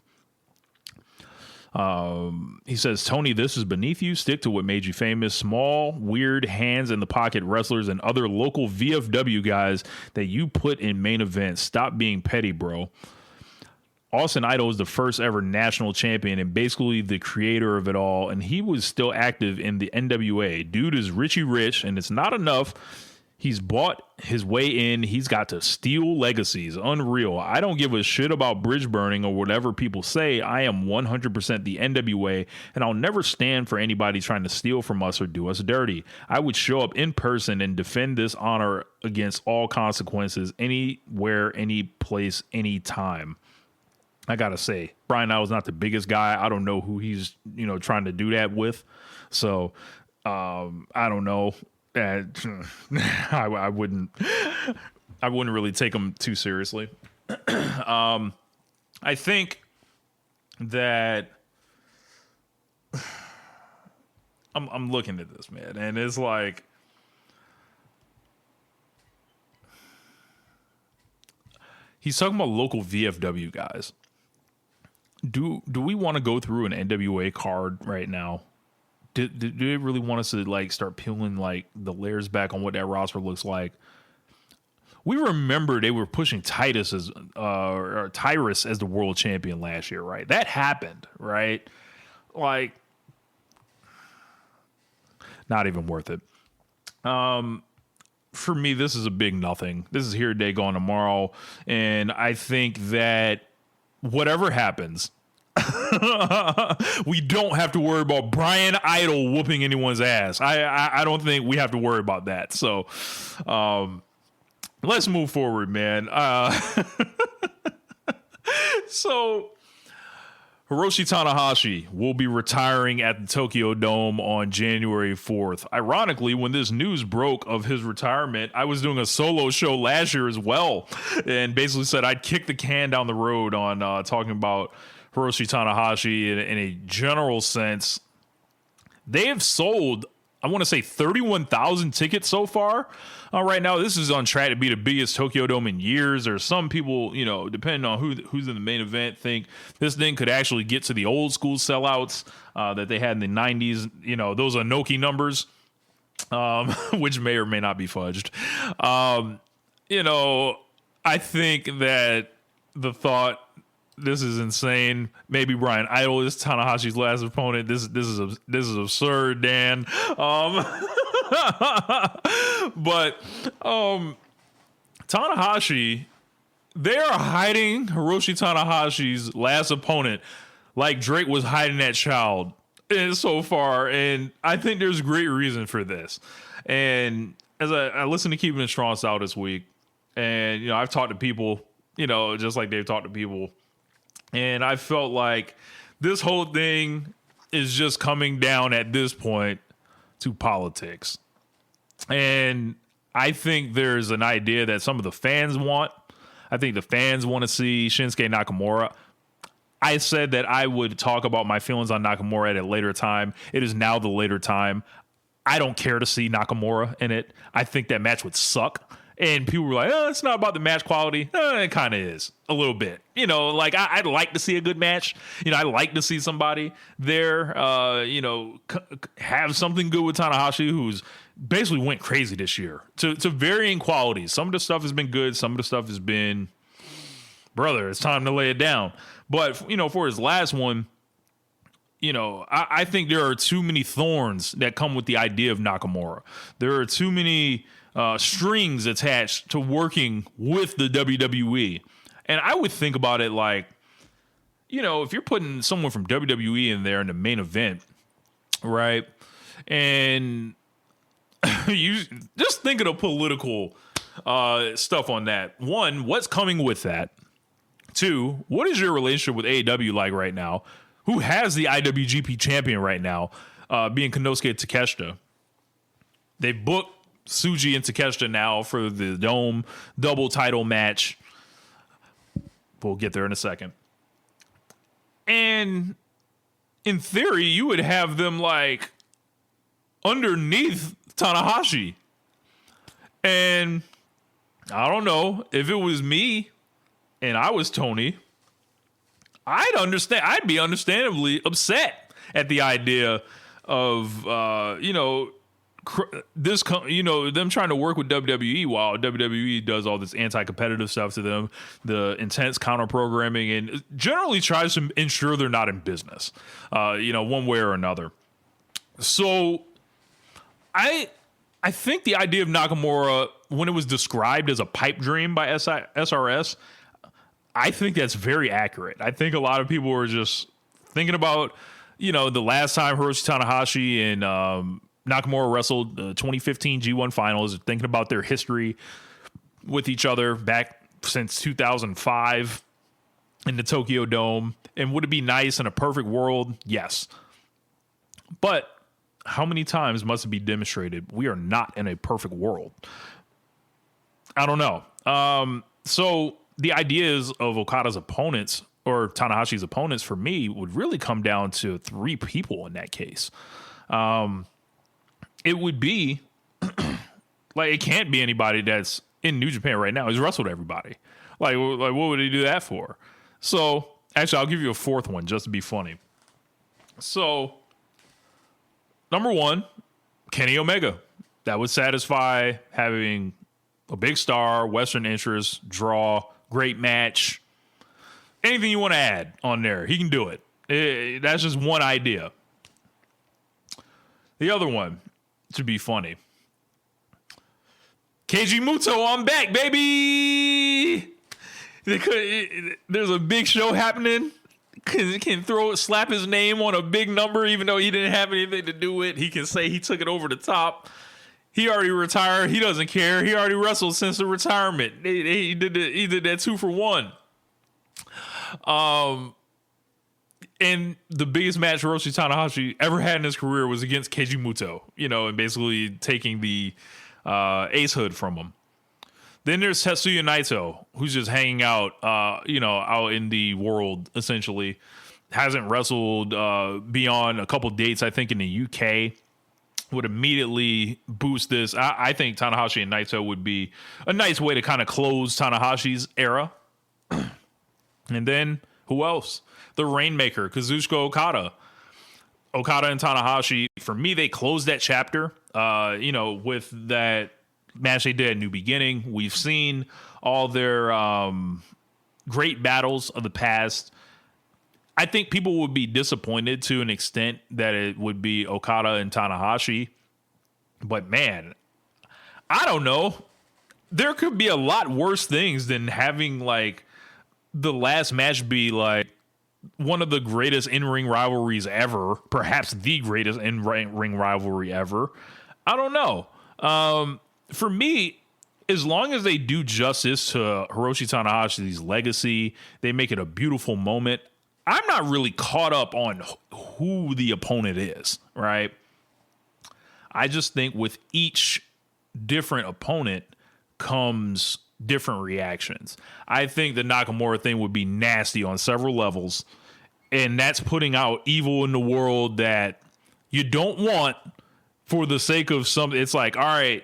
He says, Tony, this is beneath you. Stick to what made you famous. Small, weird, hands in the pocket wrestlers and other local VFW guys that you put in main events. Stop being petty, bro. Austin Idol is the first ever national champion and basically the creator of it all, and he was still active in the NWA. Dude is Richie Rich, and it's not enough. He's bought his way in. He's got to steal legacies. Unreal. I don't give a shit about bridge burning or whatever people say. I am 100% the NWA, and I'll never stand for anybody trying to steal from us or do us dirty. I would show up in person and defend this honor against all consequences, anywhere, any place, any time. I gotta say, Brian Idol's not the biggest guy. I don't know who he's, trying to do that with. So, I don't know. I wouldn't really take him too seriously. I think that I'm looking at this, man, and it's like, he's talking about local VFW guys. Do we want to go through an NWA card right now? Do they really want us to like start peeling like the layers back on what that roster looks like? We remember they were pushing Titus as or Tyrus as the world champion last year, right? That happened, right? Like, not even worth it. For me, this is a big nothing. This is here today, gone tomorrow, and I think that whatever happens, we don't have to worry about Brian Idol whooping anyone's ass. I don't think we have to worry about that. So let's move forward, man. So Hiroshi Tanahashi will be retiring at the Tokyo Dome on January 4th. Ironically, when this news broke of his retirement, I was doing a solo show last year as well, and basically said I'd kick the can down the road on talking about Hiroshi Tanahashi in a general sense. They have sold, I want to say, 31,000 tickets so far. Right now, this is on track to be the biggest Tokyo Dome in years. Or some people, depending on who's in the main event, think this thing could actually get to the old school sellouts that they had in the 90s. Those Anoki numbers, which may or may not be fudged. I think that the thought, this is insane. Maybe Brian Idol is Tanahashi's last opponent. This is absurd, Dan. But Tanahashi, they are hiding Hiroshi Tanahashi's last opponent like Drake was hiding that child so far. And I think there's great reason for this. And as I listened to Keepin It Strong Style this week, and, I've talked to people, just like they've talked to people. And I felt like this whole thing is just coming down at this point to politics. And I think there's an idea that some of the fans want. I think the fans want to see Shinsuke Nakamura. I said that I would talk about my feelings on Nakamura at a later time. It is now the later time. I don't care to see Nakamura in it. I think that match would suck. And people were like, it's not about the match quality. It kind of is a little bit. I'd like to see a good match. I'd like to see somebody there, have something good with Tanahashi, who's basically went crazy this year to varying qualities. Some of the stuff has been good. Some of the stuff has been, brother, it's time to lay it down. But, for his last one, I think there are too many thorns that come with the idea of Nakamura. There are too many strings attached to working with the WWE. And I would think about it like, if you're putting someone from WWE in there in the main event, right? And you just think of the political stuff on that. One, what's coming with that? Two, what is your relationship with AEW like right now? Who has the IWGP champion right now, being Konosuke Takeshita? They booked Tsuji and Takeshita now for the Dome double title match. We'll get there in a second. And in theory, you would have them like underneath Tanahashi. And I don't know, if it was me and I was Tony, I'd be understandably upset at the idea of them trying to work with WWE while WWE does all this anti-competitive stuff to them, the intense counter programming, and generally tries to ensure they're not in business, one way or another. So I think the idea of Nakamura, when it was described as a pipe dream by SRS, I think that's very accurate. I think a lot of people were just thinking about, the last time Hiroshi Tanahashi and Nakamura wrestled the 2015 G1 finals, thinking about their history with each other back since 2005 in the Tokyo Dome. And would it be nice in a perfect world? Yes. But how many times must it be demonstrated we are not in a perfect world? I don't know. So the ideas of Okada's opponents or Tanahashi's opponents for me would really come down to three people in that case. It would be like, it can't be anybody that's in New Japan right now. He's wrestled everybody. Like what would he do that for? So actually, I'll give you a fourth one just to be funny. So number one, Kenny Omega. That would satisfy having a big star, Western interest, draw, great match. Anything you want to add on there, he can do it. That's just one idea. The other one, to be funny, Keiji Muto on back, baby. There's a big show happening. Can slap his name on a big number, even though he didn't have anything to do with it. He can say he took it over the top. He already retired. He doesn't care. He already wrestled since the retirement. He did that 2-for-1. And the biggest match Hiroshi Tanahashi ever had in his career was against Keiji Muto, and basically taking the ace hood from him. Then there's Tetsuya Naito, who's just hanging out, out in the world, essentially. Hasn't wrestled beyond a couple dates, I think, in the UK. Would immediately boost this. I think Tanahashi and Naito would be a nice way to kind of close Tanahashi's era. And then, who else? The Rainmaker, Kazuchika Okada. Okada and Tanahashi, for me, they closed that chapter, with that match they did at New Beginning. We've seen all their great battles of the past. I think people would be disappointed to an extent that it would be Okada and Tanahashi. But man, I don't know. there could be a lot worse things than having like the last match be like one of the greatest in-ring rivalries ever, perhaps the greatest in-ring rivalry ever. I don't know. For me, as long as they do justice to Hiroshi Tanahashi's legacy, they make it a beautiful moment. I'm not really caught up on who the opponent is, right? I just think with each different opponent comes different reactions. I think the Nakamura thing would be nasty on several levels, and that's putting out evil in the world that you don't want for the sake of something. It's like, all right,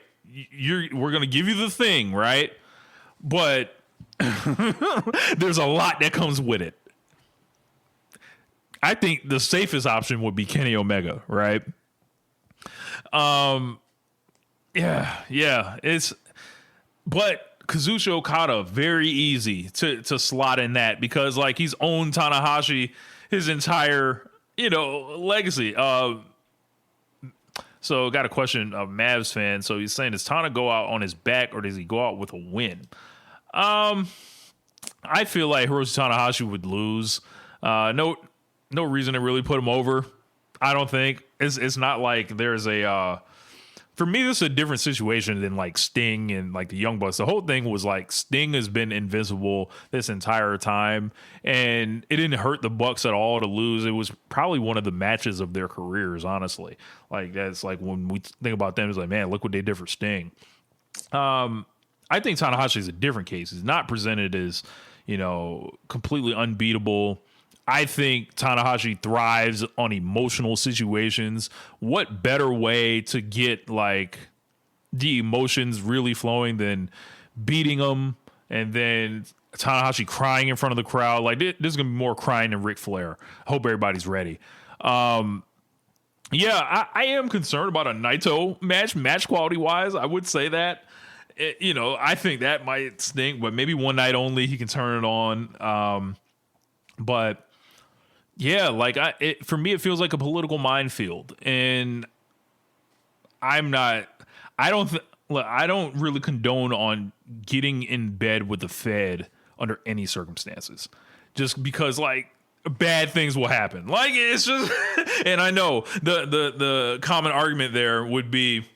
we're going to give you the thing, right? But there's a lot that comes with it. I think the safest option would be Kenny Omega, right? Yeah. But Kazuchika Okada, very easy to slot in that because like he's owned Tanahashi his entire, legacy. So got a question of Mavs fan. So he's saying, does Tana go out on his back or does he go out with a win? I feel like Hiroshi Tanahashi would lose. No reason to really put him over. I don't think it's not like there's a, for me, this is a different situation than like Sting and like the Young Bucks. The whole thing was like Sting has been invincible this entire time, and it didn't hurt the Bucks at all to lose. It was probably one of the matches of their careers, honestly. Like that's like when we think about them, it's like, man, look what they did for Sting. I think Tanahashi is a different case. He's not presented as, completely unbeatable. I think Tanahashi thrives on emotional situations. What better way to get like the emotions really flowing than beating them and then Tanahashi crying in front of the crowd? Like this is going to be more crying than Ric Flair. I hope everybody's ready. I am concerned about a Naito match quality wise. I would say that. I think that might stink, but maybe one night only he can turn it on. But yeah, like for me, it feels like a political minefield, and I don't really condone on getting in bed with the Fed under any circumstances, just because like bad things will happen. Like it's just, and I know the common argument there would be,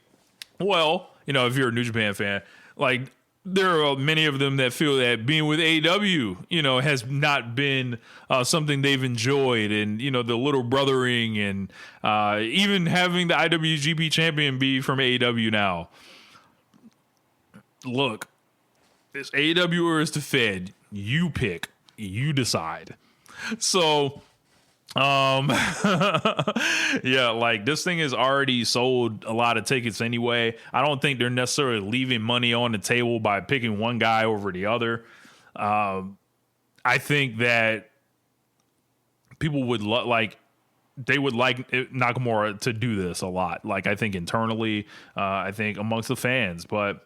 well, if you're a New Japan fan, like there are many of them that feel that being with AEW, has not been something they've enjoyed. And, the little brothering and even having the IWGP champion be from AEW now. Look, it's AEW or it's the Fed. You pick. You decide. So, yeah, like this thing has already sold a lot of tickets anyway. I don't think they're necessarily leaving money on the table by picking one guy over the other. I think that people would they would like Nakamura to do this a lot. Like I think internally, I think amongst the fans, but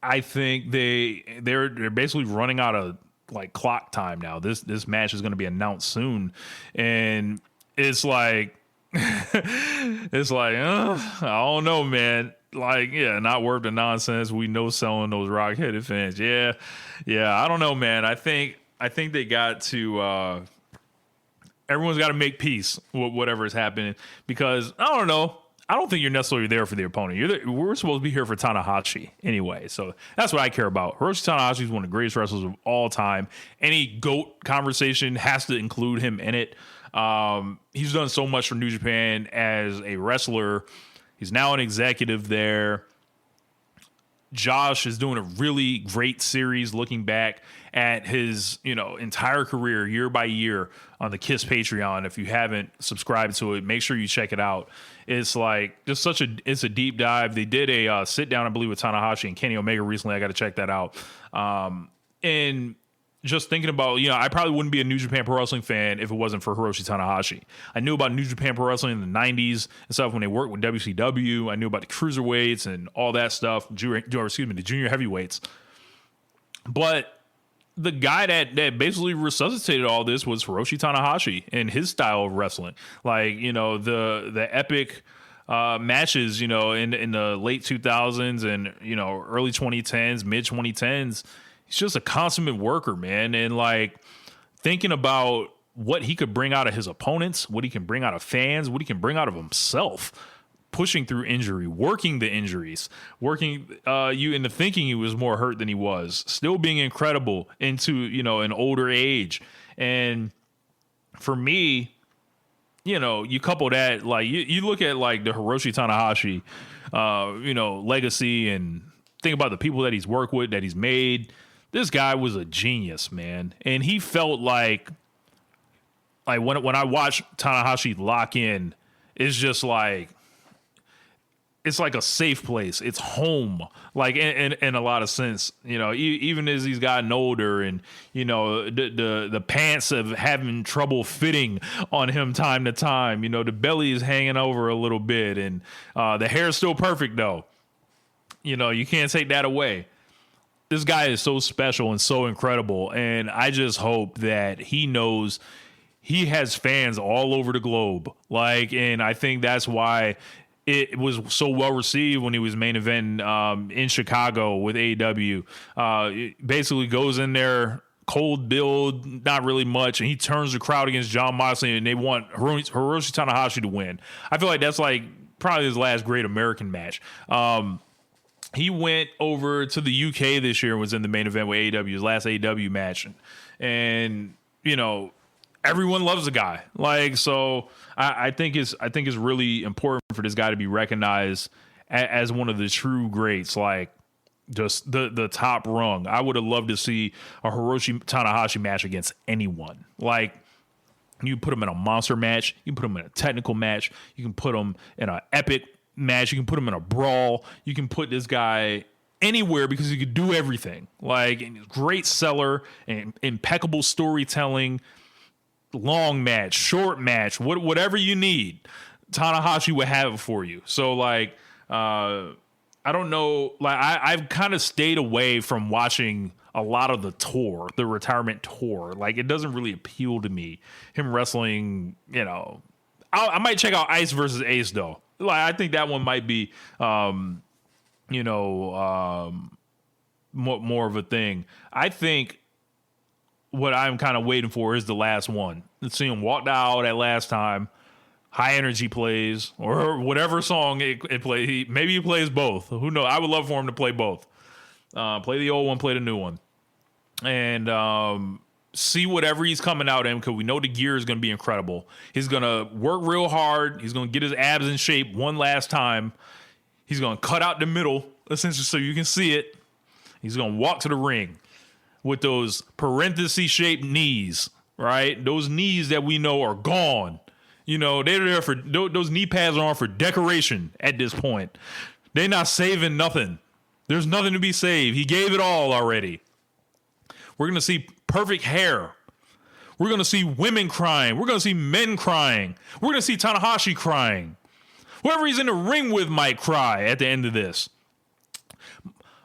I think they're basically running out of like clock time now. This match is going to be announced soon, and it's like I don't know, man. Like, yeah, not worth the nonsense. We know selling those rock-headed fans. Yeah, I don't know, man. I think they got to everyone's got to make peace with whatever is happening, because I don't know. I don't think you're necessarily there for the opponent. We're supposed to be here for Tanahashi anyway. So that's what I care about. Hiroshi Tanahashi is one of the greatest wrestlers of all time. Any GOAT conversation has to include him in it. He's done so much for New Japan as a wrestler. He's now an executive there. Josh is doing a really great series looking back at his, entire career year by year on the KISS Patreon. If you haven't subscribed to it, make sure you check it out. It's like just it's a deep dive. They did a sit down, I believe, with Tanahashi and Kenny Omega recently. I got to check that out. And just thinking about, I probably wouldn't be a New Japan Pro Wrestling fan if it wasn't for Hiroshi Tanahashi. I knew about New Japan Pro Wrestling in the 90s and stuff when they worked with WCW. I knew about the cruiserweights and all that stuff, the junior heavyweights. But the guy that basically resuscitated all this was Hiroshi Tanahashi and his style of wrestling. Like, the epic matches, you know, in the late 2000s and, you know, early 2010s, mid 2010s. He's just a consummate worker, man. And like thinking about what he could bring out of his opponents, what he can bring out of fans, what he can bring out of himself, pushing through injury, working the injuries, working you into thinking he was more hurt than he was, still being incredible into, you know, an older age. And for me, you know, you couple that, like you look at like the Hiroshi Tanahashi, you know, legacy and think about the people that he's worked with, that he's made. This guy was a genius, man. And he felt like when I watch Tanahashi lock in, it's just like, it's like a safe place. It's home, like in a lot of sense, you know, even as he's gotten older and, you know, the pants of having trouble fitting on him time to time, you know, the belly is hanging over a little bit and the hair's still perfect though. You know, you can't take that away. This guy is so special and so incredible. And I just hope that he knows he has fans all over the globe. Like, and I think that's why it was so well received when he was main event in Chicago with AEW. It basically goes in there, cold build, not really much, and he turns the crowd against Jon Moxley, and they want Hiroshi Tanahashi to win. I feel like that's like probably his last great American match. He went over to the UK this year and was in the main event with AEW, his last AEW match, and you know, everyone loves the guy. Like, so I think it's really important for this guy to be recognized as one of the true greats, like just the top rung. I would have loved to see a Hiroshi Tanahashi match against anyone. Like, you put him in a monster match, you can put him in a technical match, you can put him in an epic match, you can put him in a brawl, you can put this guy anywhere because he could do everything. Like, great seller and impeccable storytelling. Long match, short match, whatever you need, Tanahashi would have it for you. So like, I don't know, like I've kind of stayed away from watching a lot of the tour, the retirement tour. Like, it doesn't really appeal to me. Him wrestling, you know, I might check out Ice versus Ace though. Like, I think that one might be, you know, more of a thing. I think what I'm kind of waiting for is the last one. Let's see him walk out that last time. High Energy plays, or whatever song it plays. Maybe he plays both. Who knows? I would love for him to play both. Play the old one, play the new one. And see whatever he's coming out in, because we know the gear is going to be incredible. He's going to work real hard. He's going to get his abs in shape one last time. He's going to cut out the middle, essentially, so you can see it. He's going to walk to the ring with those parenthesis-shaped knees, right? Those knees that we know are gone. You know, they're there for, those knee pads are on for decoration at this point. They're not saving nothing. There's nothing to be saved. He gave it all already. We're going to see perfect hair. We're going to see women crying. We're going to see men crying. We're going to see Tanahashi crying. Whoever he's in the ring with might cry at the end of this.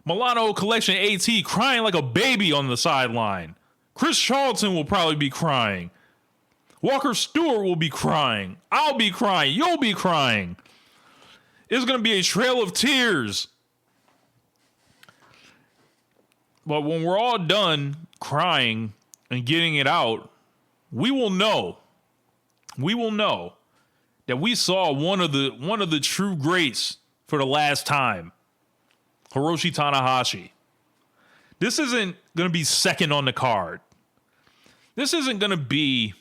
Milano Collection AT crying like a baby on the sideline. Chris Charlton will probably be crying. Walker Stewart will be crying. I'll be crying. You'll be crying. It's going to be a trail of tears. But when we're all done crying and getting it out, we will know. We will know that we saw one of the true greats for the last time. Hiroshi Tanahashi. This isn't going to be second on the card. This isn't going to be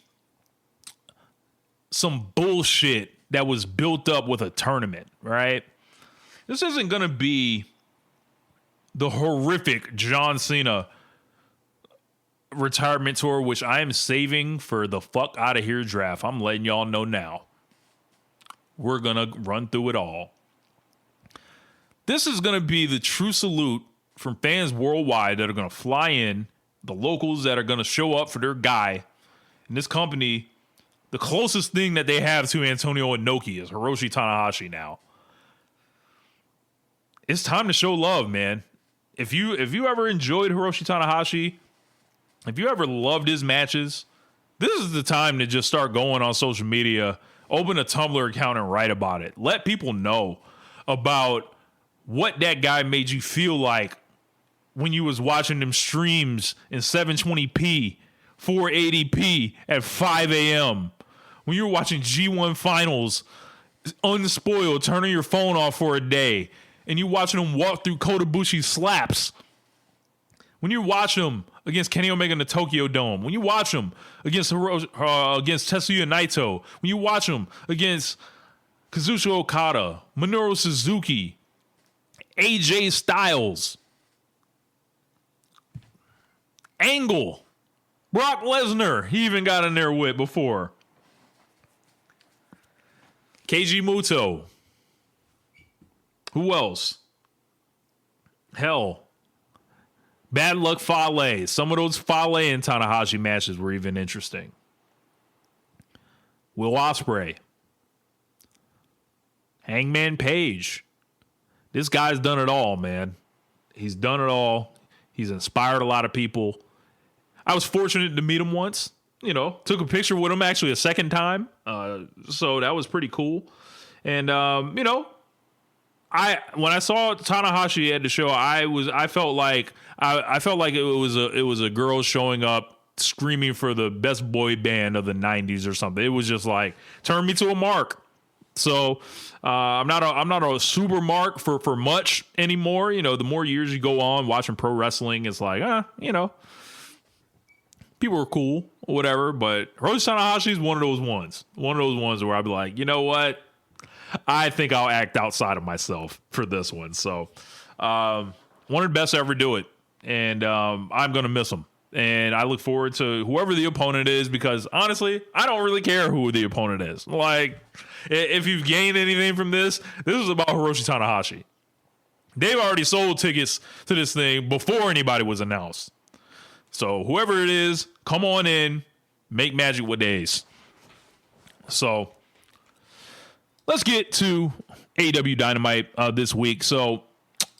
some bullshit that was built up with a tournament, right? This isn't going to be the horrific John Cena retirement tour, which I am saving for the fuck out of here draft. I'm letting y'all know now. We're going to run through it all. This is going to be the true salute from fans worldwide that are going to fly in, the locals that are going to show up for their guy. And this company, the closest thing that they have to Antonio Inoki is Hiroshi Tanahashi now. It's time to show love, man. If you ever enjoyed Hiroshi Tanahashi, if you ever loved his matches, this is the time to just start going on social media Open a Tumblr account and write about it. Let people know about what that guy made you feel like when you was watching them streams in 720p, 480p at 5 a.m. When you were watching G1 finals unspoiled, turning your phone off for a day, and you watching him walk through Kota Ibushi's slaps. When you watch him against Kenny Omega in the Tokyo Dome, when you watch him against Tetsuya Naito, when you watch him against Kazuchika Okada, Minoru Suzuki, AJ Styles, Angle, Brock Lesnar, he even got in there with before. Keiji Muto. Who else? Hell. Bad Luck Fale. Some of those Fale and Tanahashi matches were even interesting. Will Ospreay. Hangman Page. This guy's done it all, man. He's done it all. He's inspired a lot of people. I was fortunate to meet him once. Took a picture with him actually a second time. So that was pretty cool. And, when I saw Tanahashi at the show, I felt like it was a girl showing up screaming for the best boy band of the 90s or something. It was just like, turn me to a mark. So I'm not a super mark for much anymore. The more years you go on watching pro wrestling, it's like, people are cool or whatever. But Hiroshi Tanahashi is one of those ones where I'd be like, you know what? I think I'll act outside of myself for this one. So one of the best to ever do it. And I'm going to miss him. And I look forward to whoever the opponent is, because honestly, I don't really care who the opponent is. Like, if you've gained anything from this is about Hiroshi Tanahashi. They've already sold tickets to this thing before anybody was announced. So whoever it is, come on in, make magic with days. So let's get to AEW Dynamite this week. So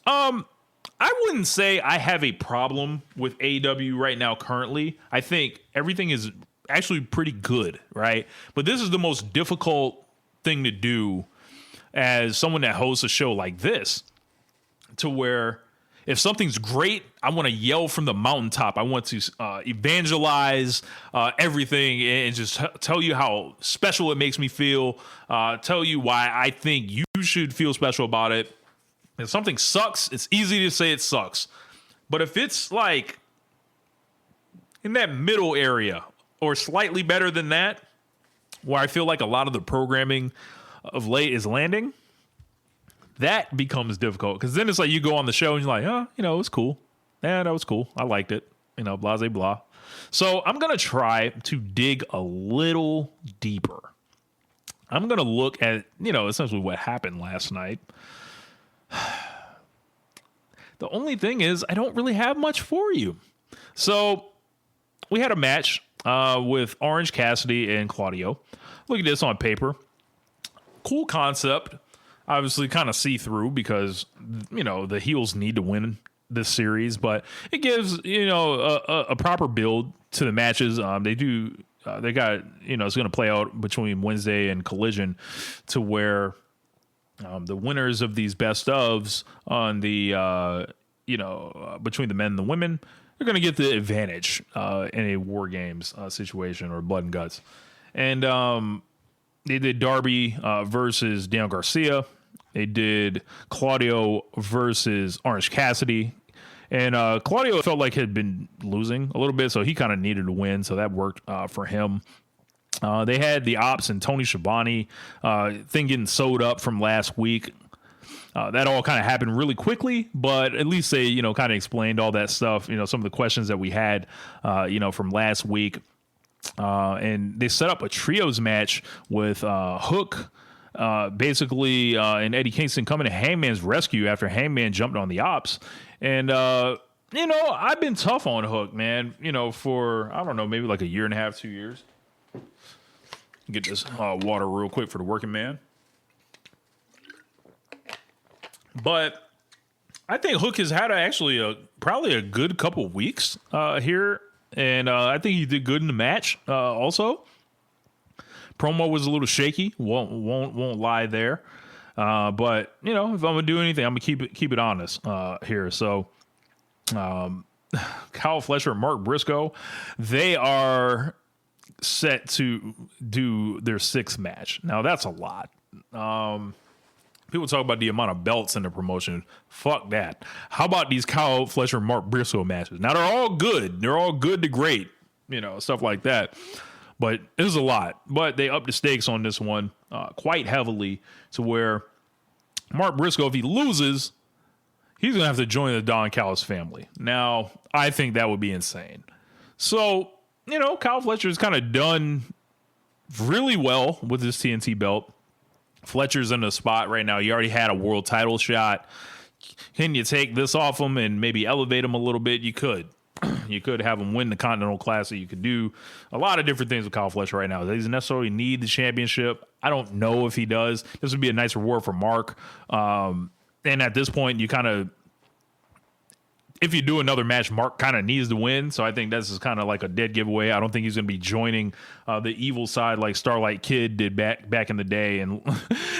I wouldn't say I have a problem with AEW right now currently. I think everything is actually pretty good, right? But this is the most difficult thing to do as someone that hosts a show like this, to where if something's great, I want to yell from the mountaintop. I want to evangelize everything and just tell you how special it makes me feel, tell you why I think you should feel special about it. If something sucks, it's easy to say it sucks. But if it's like in that middle area or slightly better than that, where I feel like a lot of the programming of late is landing, that becomes difficult. Because then it's like you go on the show and you're like, it was cool. Yeah, that was cool. I liked it. Blah, blah, blah. So I'm going to try to dig a little deeper. I'm going to look at, essentially what happened last night. The only thing is I don't really have much for you. So we had a match with Orange Cassidy and Claudio. Look at this on paper. Cool concept. Obviously kind of see-through because, the heels need to win this series. But it gives, a proper build to the matches. They got, it's going to play out between Wednesday and Collision to where the winners of these best ofs on the, between the men and the women, they're going to get the advantage in a War Games situation or Blood and Guts. And they did Darby versus Daniel Garcia. They did Claudio versus Orange Cassidy. And Claudio felt like had been losing a little bit, so he kind of needed to win, so that worked for him. They had the Ops and Tony Schiavone thing getting sewed up from last week. That all kind of happened really quickly, but at least they, kind of explained all that stuff, some of the questions that we had, from last week. And they set up a trios match with Hook, basically, and Eddie Kingston coming to Hangman's rescue after Hangman jumped on the Ops. And, I've been tough on Hook, man, for, I don't know, maybe like a year and a half, 2 years. Get this water real quick for the working man. But I think Hook has had probably a good couple weeks here. And I think he did good in the match also. Promo was a little shaky. Won't lie there. But if I'm gonna do anything, I'm gonna keep it honest here. So, Kyle Fletcher and Mark Briscoe, they are set to do their 6th match. Now that's a lot. People talk about the amount of belts in the promotion. Fuck that. How about these Kyle Fletcher and Mark Briscoe matches? Now they're all good. They're all good to great. Stuff like that. But it was a lot. But they upped the stakes on this one quite heavily to where Mark Briscoe, if he loses, he's going to have to join the Don Callis family. Now, I think that would be insane. So, Kyle Fletcher's kind of done really well with his TNT belt. Fletcher's in a spot right now. He already had a world title shot. Can you take this off him and maybe elevate him a little bit? You could. You could have him win the Continental Classic. You could do a lot of different things with Kyle Fletcher right now. He doesn't necessarily need the championship. I don't know if he does. This would be a nice reward for Mark. And at this point, you kind of, if you do another match, Mark kind of needs to win. So I think this is kind of like a dead giveaway. I don't think he's going to be joining the evil side like Starlight Kid did back in the day and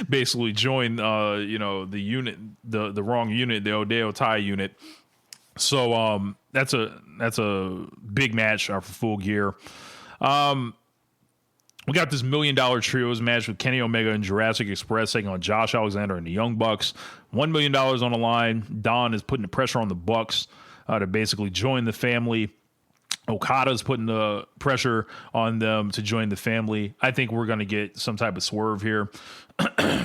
basically join, the unit, the wrong unit, the Odeyo Tai unit. So that's a big match for Full Gear. We got this $1 Million Trios match with Kenny Omega and Jurassic Express taking on Josh Alexander and the Young Bucks. $1 million on the line. Don is putting the pressure on the Bucks to basically join the family. Okada's putting the pressure on them to join the family. I think we're going to get some type of swerve here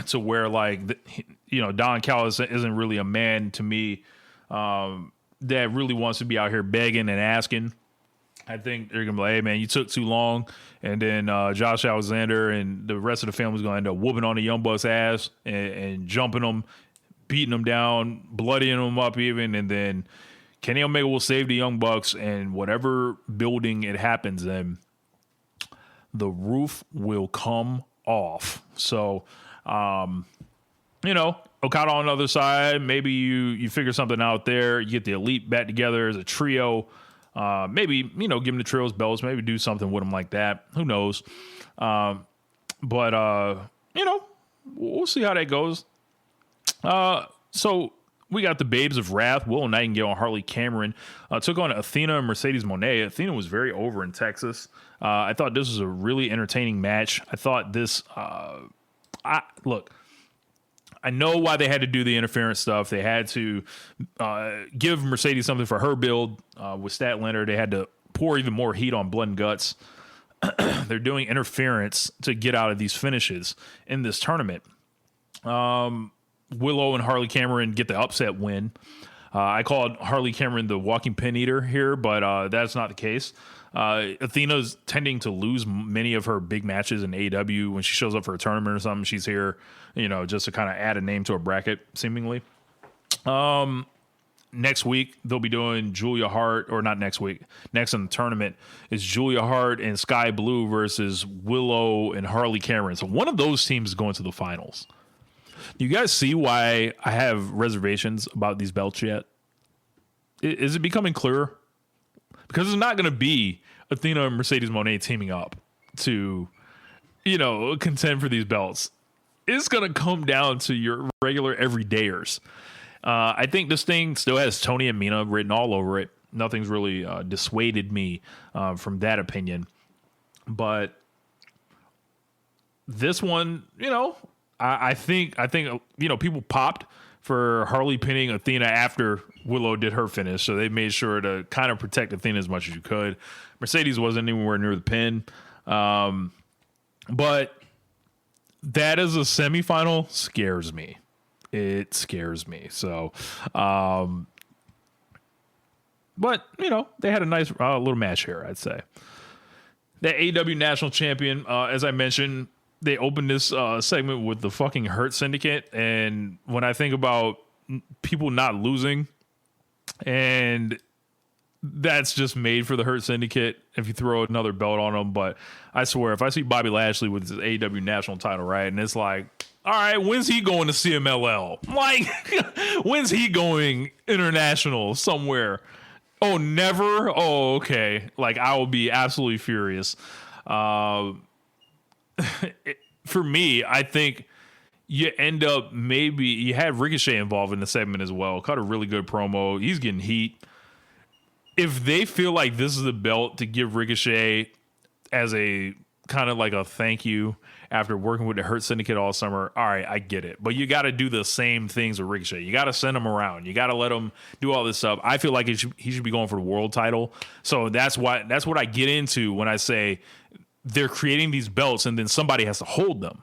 to where, Don Callis isn't really a man to me that really wants to be out here begging and asking. I think they're going to be like, hey, man, you took too long. And then Josh Alexander and the rest of the family is going to end up whooping on the Young Bucks' ass and jumping them, beating them down, bloodying them up even. And then Kenny Omega will save the Young Bucks, and whatever building it happens in, the roof will come off. So, Okada on the other side, maybe you figure something out there. You get the Elite back together as a trio. Maybe, give them the trios belts, maybe do something with them like that. Who knows? But we'll see how that goes. So we got the Babes of Wrath, Willow Nightingale and Harley Cameron, took on Athena and Mercedes Moné. Athena was very over in Texas. I thought this was a really entertaining match. I thought this, I know why they had to do the interference stuff. They had to give Mercedes something for her build with Statlander. They had to pour even more heat on Blood and Guts. They're doing interference to get out of these finishes in this tournament. Willow and Harley Cameron get the upset win. I called Harley Cameron the walking pin eater here, but that's not the case. Athena's tending to lose many of her big matches in AEW. When she shows up for a tournament or something, she's here, just to kind of add a name to a bracket, seemingly. Next week, they'll be doing Julia Hart, or not next week. Next in the tournament is Julia Hart and Sky Blue versus Willow and Harley Cameron. So one of those teams is going to the finals. Do you guys see why I have reservations about these belts yet? Is it becoming clearer? Because it's not going to be Athena and Mercedes Moné teaming up to, contend for these belts. It's going to come down to your regular everydayers. I think this thing still has Tony and Mina written all over it. Nothing's really dissuaded me from that opinion. But this one, I think people popped for Harley pinning Athena after Willow did her finish, so they made sure to kind of protect Athena as much as you could. Mercedes wasn't anywhere near the pin, but that as a semifinal scares me. It scares me. So, but they had a nice little match here, I'd say. The AEW National Champion, as I mentioned, they opened this segment with the fucking Hurt Syndicate. And when I think about people not losing, and that's just made for the Hurt Syndicate if you throw another belt on them. But I swear, if I see Bobby Lashley with his AEW national title, right, and it's like, all right, when's he going to CMLL? Like, when's he going international somewhere? Oh, never? Oh, okay. Like, I will be absolutely furious. for me, I think you end up maybe you had Ricochet involved in the segment as well. Cut a really good promo. He's getting heat. If they feel like this is a belt to give Ricochet as a kind of like a thank you after working with the Hurt Syndicate all summer, all right, I get it. But you got to do the same things with Ricochet. You got to send him around. You got to let him do all this stuff. I feel like he should be going for the world title. So that's what I get into when I say they're creating these belts and then somebody has to hold them.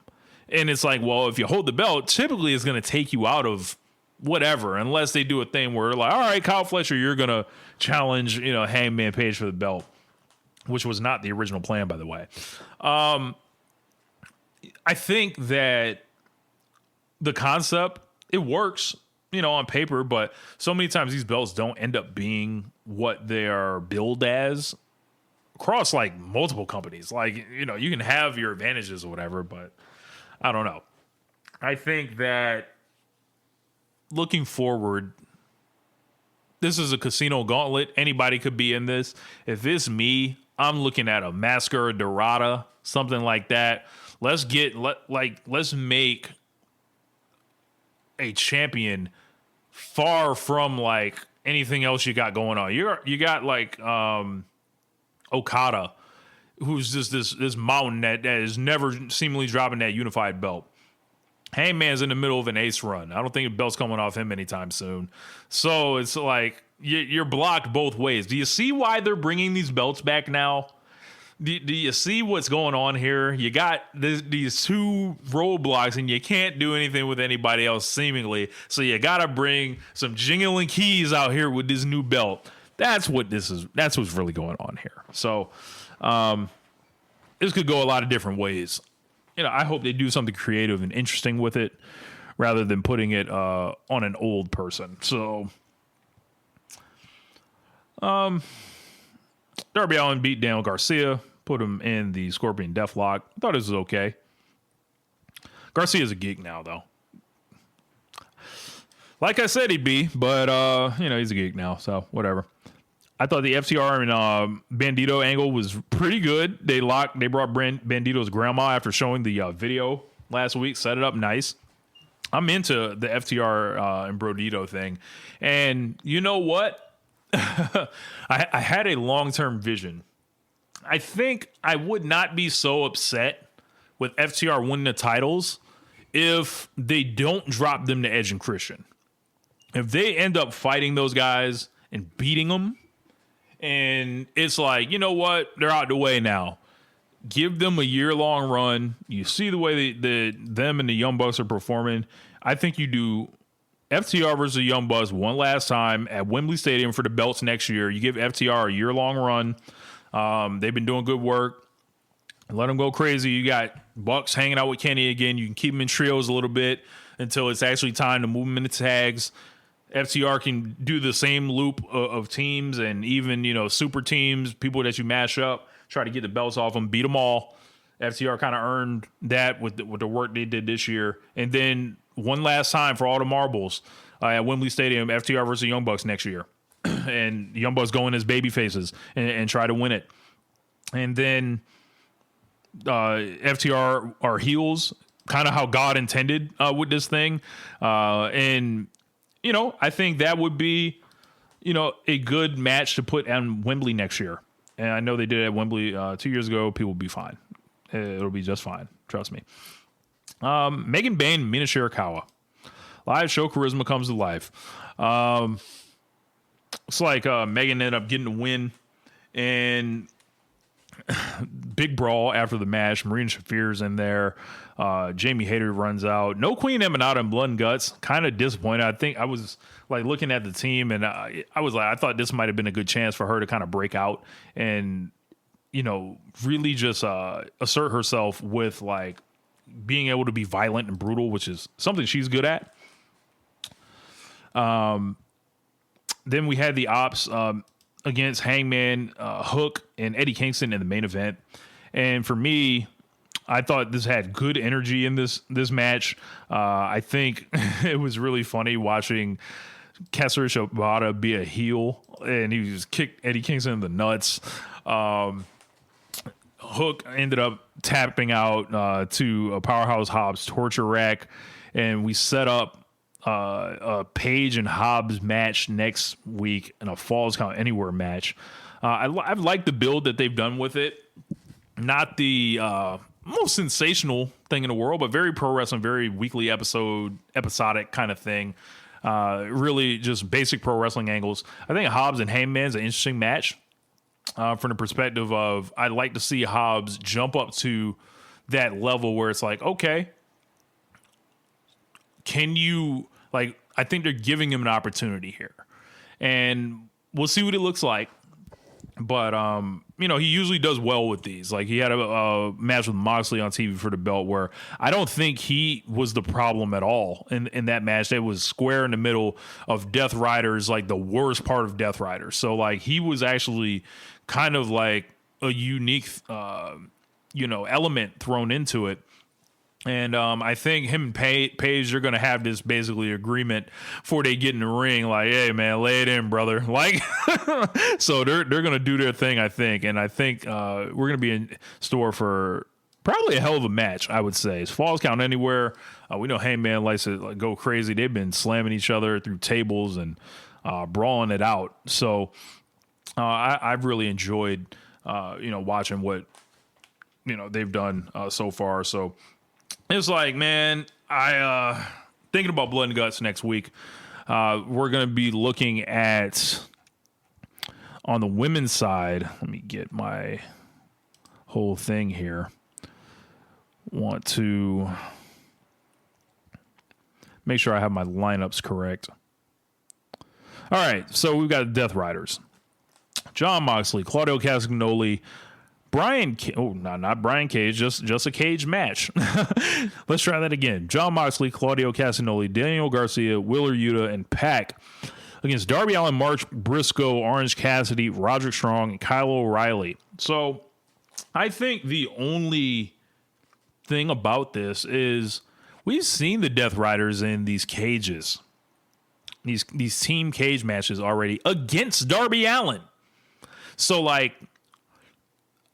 And it's like, well, if you hold the belt, typically it's going to take you out of whatever, unless they do a thing where like, all right, Kyle Fletcher, you're going to challenge, Hangman Page for the belt, which was not the original plan, by the way. I think that the concept, it works, on paper, but so many times these belts don't end up being what they are billed as across like multiple companies. Like, you can have your advantages or whatever, but I don't know. I think that looking forward, this is a casino gauntlet. Anybody could be in this. If it's me, I'm looking at a Mascara Dorada, something like that. Let's make a champion far from like anything else you got going on. You got like Okada, who's just this mountain that is never seemingly dropping that unified belt. Hangman's in the middle of an ace run. I don't think the belt's coming off him anytime soon. So it's like you're blocked both ways. Do you see why they're bringing these belts back now? Do you see what's going on here? You got these two roadblocks, and you can't do anything with anybody else, seemingly. So you got to bring some jingling keys out here with this new belt. That's what this is. That's what's really going on here. So this could go a lot of different ways. I hope they do something creative and interesting with it rather than putting it on an old person. So Darby Allin beat Daniel Garcia, put him in the Scorpion Deathlock. I thought this was okay. Garcia's a geek now, though. Like I said he'd be, but, he's a geek now, so whatever. I thought the FTR and Bandito angle was pretty good. They brought Bandito's grandma after showing the video last week, set it up nice. I'm into the FTR and Brodito thing. And you know what? I had a long-term vision. I think I would not be so upset with FTR winning the titles if they don't drop them to Edge and Christian. If they end up fighting those guys and beating them, and it's like, you know what? They're out the way now. Give them a year-long run. You see the way them and the Young Bucks are performing. I think you do FTR versus the Young Bucks one last time at Wembley Stadium for the belts next year. You give FTR a year-long run. They've been doing good work. Let them go crazy. You got Bucks hanging out with Kenny again. You can keep them in trios a little bit until it's actually time to move them into tags. FTR can do the same loop of teams and even, super teams, people that you mash up, try to get the belts off them, beat them all. FTR kind of earned that with the work they did this year. And then one last time for all the marbles at Wembley Stadium, FTR versus Young Bucks next year. And the Young Bucks go in as baby faces and try to win it. And then FTR are heels, kind of how God intended with this thing. I think that would be, a good match to put on Wembley next year. And I know they did it at Wembley 2 years ago. People will be fine. It'll be just fine. Trust me. Megan Bayne, Mina Shirakawa. Live show charisma comes to life. It's like Megan ended up getting the win. And big brawl after the match. Marina Shafir's in there. Jamie Hayter runs out. No Queen Emanata and Blood and Guts. Kind of disappointed. I think I was like looking at the team and I was like, I thought this might have been a good chance for her to kind of break out and, really just assert herself with like being able to be violent and brutal, which is something she's good at. Then we had the Ops against Hangman, Hook, and Eddie Kingston in the main event. And for me, I thought this had good energy in this match. I think it was really funny watching Katsuyori Shibata be a heel, and he just kicked Eddie Kingston in the nuts. Hook ended up tapping out to a Powerhouse Hobbs torture rack, and we set up a Page and Hobbs match next week in a Falls Count Anywhere match. I've liked the build that they've done with it. Not the most sensational thing in the world, but very pro wrestling, very weekly episodic kind of thing. Really just basic pro wrestling angles. I think Hobbs and Hangman's an interesting match from the perspective of I'd like to see Hobbs jump up to that level where it's like, okay, can you, like, I think they're giving him an opportunity here. And we'll see what it looks like. But, you know, he usually does well with these. Like, he had a match with Moxley on TV for the belt where I don't think he was the problem at all in that match. It was square in the middle of Death Riders, like the worst part of Death Riders. So, like, he was actually kind of like a unique, element thrown into it. And I think him and Paige are going to have this basically agreement before they get in the ring. Like, hey, man, lay it in, brother. Like, so they're going to do their thing, I think. And I think we're going to be in store for probably a hell of a match, I would say. It's Falls Count Anywhere. We know Hangman likes to go crazy. They've been slamming each other through tables and brawling it out. So I've really enjoyed, watching what, they've done so far. So it's like, man, I thinking about Blood and Guts next week. We're going to be looking at, on the women's side, let me get my whole thing here. Want to make sure I have my lineups correct. All right, so we've got Death Riders. Jon Moxley, Claudio Castagnoli, not Brian Cage, just a cage match. Let's try that again. Jon Moxley, Claudio Castagnoli, Daniel Garcia, Wheeler Yuta, and Pac against Darby Allin, Mark Briscoe, Orange Cassidy, Roderick Strong, and Kyle O'Reilly. So I think the only thing about this is we've seen the Death Riders in these cages, these team cage matches already against Darby Allin. So, like,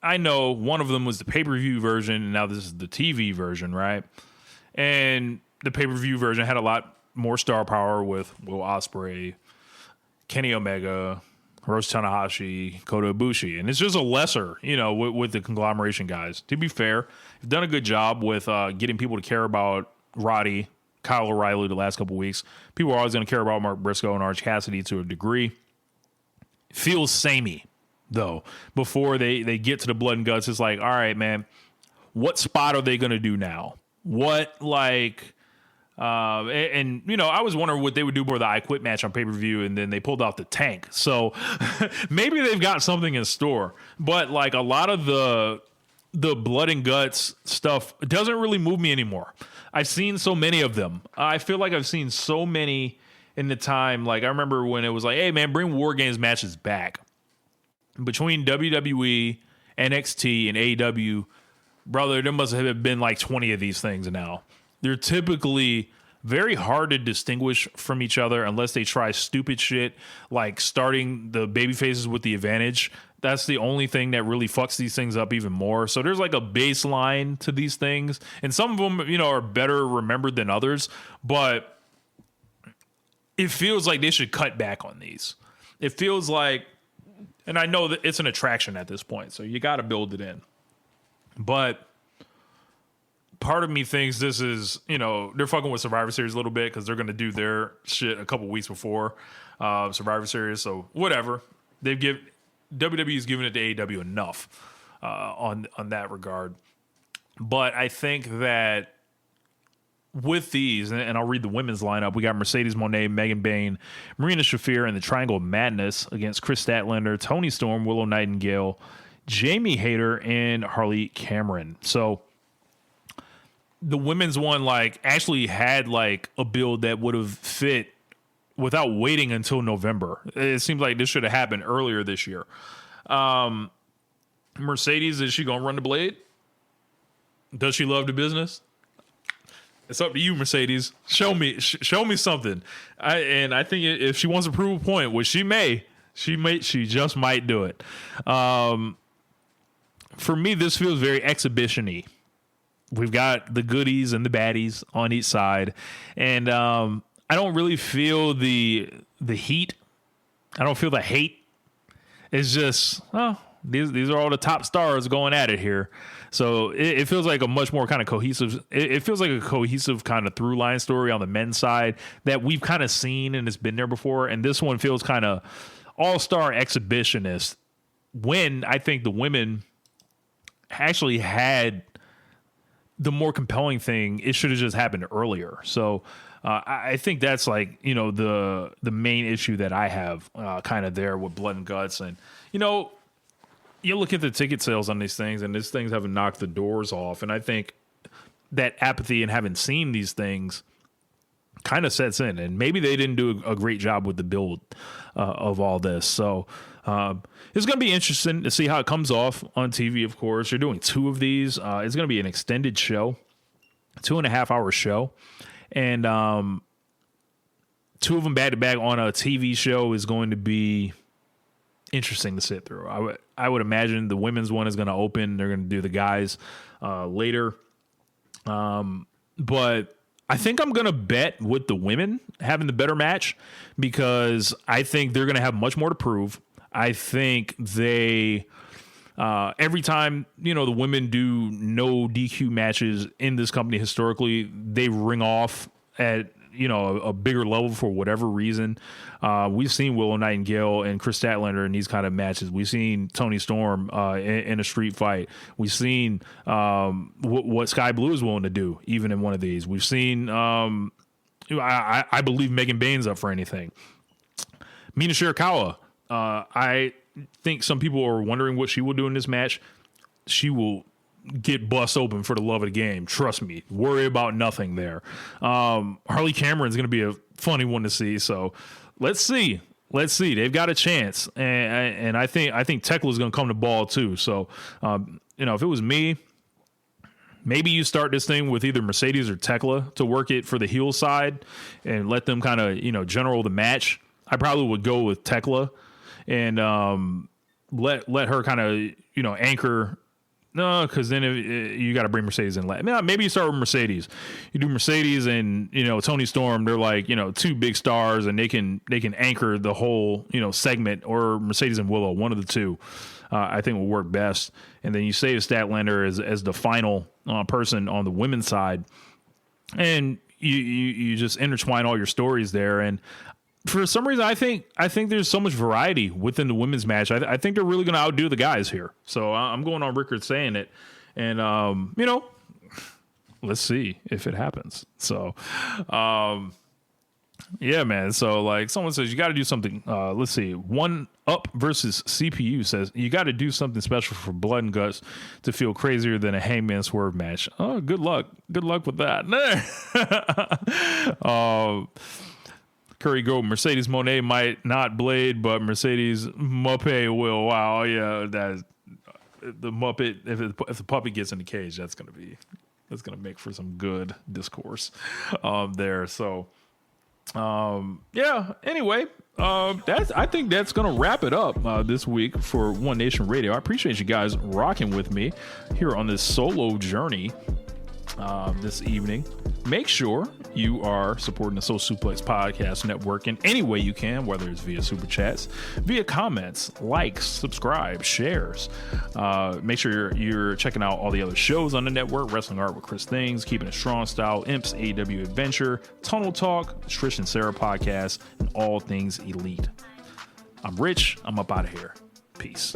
I know one of them was the pay-per-view version, and now this is the TV version, right? And the pay-per-view version had a lot more star power with Will Ospreay, Kenny Omega, Hiroshi Tanahashi, Kota Ibushi. And it's just a lesser, with the conglomeration guys. To be fair, they've done a good job with getting people to care about Roddy, Kyle O'Reilly the last couple weeks. People are always going to care about Mark Briscoe and Orange Cassidy to a degree. Feels samey, though. Before they get to the Blood and Guts, it's like, all right, man, what spot are they going to do now? What, like, I was wondering what they would do for the I Quit match on pay-per-view, and then they pulled out the tank. So maybe they've got something in store. But, like, a lot of the Blood and Guts stuff doesn't really move me anymore. I've seen so many of them. I feel like I've seen so many in the time. Like, I remember when it was like, hey, man, bring War Games matches back. Between WWE, NXT, and AEW, brother, there must have been like 20 of these things now. They're typically very hard to distinguish from each other unless they try stupid shit like starting the baby faces with the advantage. That's the only thing that really fucks these things up even more. So there's like a baseline to these things, and some of them, are better remembered than others, but it feels like they should cut back on these. It feels like, and I know that it's an attraction at this point, so you got to build it in. But part of me thinks this is, they're fucking with Survivor Series a little bit because they're going to do their shit a couple weeks before Survivor Series. So whatever. WWE's given it to AEW enough on that regard. But I think that with these, and I'll read the women's lineup, we got Mercedes Moné, Megan Bayne, Marina Shafir, and the Triangle of Madness against Chris Statlander, Toni Storm, Willow Nightingale, Jamie Hayter, and Harley Cameron. So the women's one, like, actually had like a build that would have fit without waiting until November. It seems like this should have happened earlier this year. Mercedes, is she gonna run the blade? Does she love the business? It's up to you, Mercedes. Show me something. I think if she wants to prove a point, which she just might do it. for me, this feels very exhibition-y. We've got the goodies and the baddies on each side, and I don't really feel the heat. I don't feel the hate. It's just, these are all the top stars going at it here. So it feels like a much more kind of cohesive. It feels like a cohesive kind of through line story on the men's side that we've kind of seen and it's been there before. And this one feels kind of all-star exhibitionist, when I think the women actually had the more compelling thing. It should have just happened earlier. So I think that's like, the main issue that I have kind of there with Blood and Guts. And, you look at the ticket sales on these things, and these things haven't knocked the doors off. And I think that apathy and having seen these things kind of sets in. And maybe they didn't do a great job with the build of all this. So it's going to be interesting to see how it comes off on TV, of course. You're doing 2 of these. It's going to be an extended show, 2.5-hour show. And 2 of them back-to-back on a TV show is going to be interesting to sit through. I would imagine the women's one is going to open. They're going to do the guys later. But I think I'm going to bet with the women having the better match, because I think they're going to have much more to prove. I think they, every time, the women do no DQ matches in this company historically, they ring off at, a bigger level for whatever reason. We've seen Willow Nightingale and Chris Statlander in these kind of matches. We've seen Toni Storm in a street fight. We've seen what Sky Blue is willing to do, even in one of these. We've seen, I believe Megan Bain's up for anything. Mina Shirakawa, I think some people are wondering what she will do in this match. She will get bust open for the love of the game. Trust me. Worry about nothing there. Harley Cameron's going to be a funny one to see. So let's see. They've got a chance. And I think Tekla's going to come to ball too. So, if it was me, maybe you start this thing with either Mercedes or Tekla to work it for the heel side and let them kind of, general the match. I probably would go with Tekla and let her kind of, anchor. No, because then you got to bring Mercedes in. Maybe you start with Mercedes. You do Mercedes and Toni Storm. They're like 2 big stars, and they can anchor the whole segment. Or Mercedes and Willow, one of the 2, I think will work best. And then you save Statlander as the final person on the women's side, and you just intertwine all your stories there. And for some reason, I think there's so much variety within the women's match. I think they're really going to outdo the guys here. So I'm going on record saying it. And, let's see if it happens. So, yeah, man. So, like, someone says you got to do something. Let's see. One Up versus CPU says you got to do something special for Blood and Guts to feel crazier than a Hangman Swerve match. Oh, good luck. Good luck with that. Curry Gold, Mercedes Monet might not blade, but Mercedes Muppet will. Wow, yeah, that's the Muppet. If the puppy gets in the cage, that's gonna make for some good discourse there. So, yeah. Anyway, I think that's gonna wrap it up this week for One Nation Radio. I appreciate you guys rocking with me here on this solo journey this evening. Make sure you are supporting the Social Suplex Podcast Network in any way you can, whether it's via super chats, via comments, likes, subscribe, shares. Make sure you're checking out all the other shows on the network: Wrestling Art with Chris Things, Keepin It Strong Style, Imps, AEW Adventure, Tunnel Talk, Trish and Sarah Podcast, and All Things Elite. I'm Rich. I'm up out of here. Peace.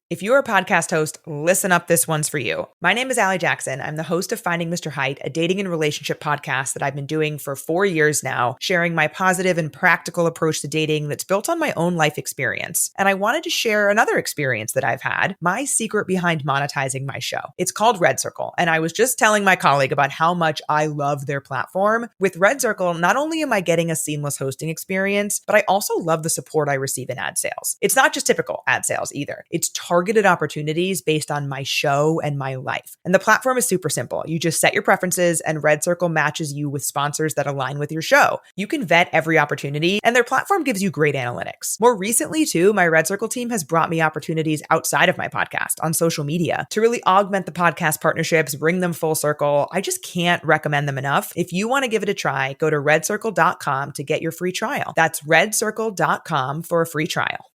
If you're a podcast host, listen up, this one's for you. My name is Allie Jackson. I'm the host of Finding Mr. Height, a dating and relationship podcast that I've been doing for 4 years now, sharing my positive and practical approach to dating that's built on my own life experience. And I wanted to share another experience that I've had, my secret behind monetizing my show. It's called Red Circle, and I was just telling my colleague about how much I love their platform. With Red Circle, not only am I getting a seamless hosting experience, but I also love the support I receive in ad sales. It's not just typical ad sales either. It's targeted targeted opportunities based on my show and my life. And the platform is super simple. You just set your preferences and Red Circle matches you with sponsors that align with your show. You can vet every opportunity and their platform gives you great analytics. More recently too, my Red Circle team has brought me opportunities outside of my podcast on social media to really augment the podcast partnerships, bring them full circle. I just can't recommend them enough. If you want to give it a try, go to redcircle.com to get your free trial. That's redcircle.com for a free trial.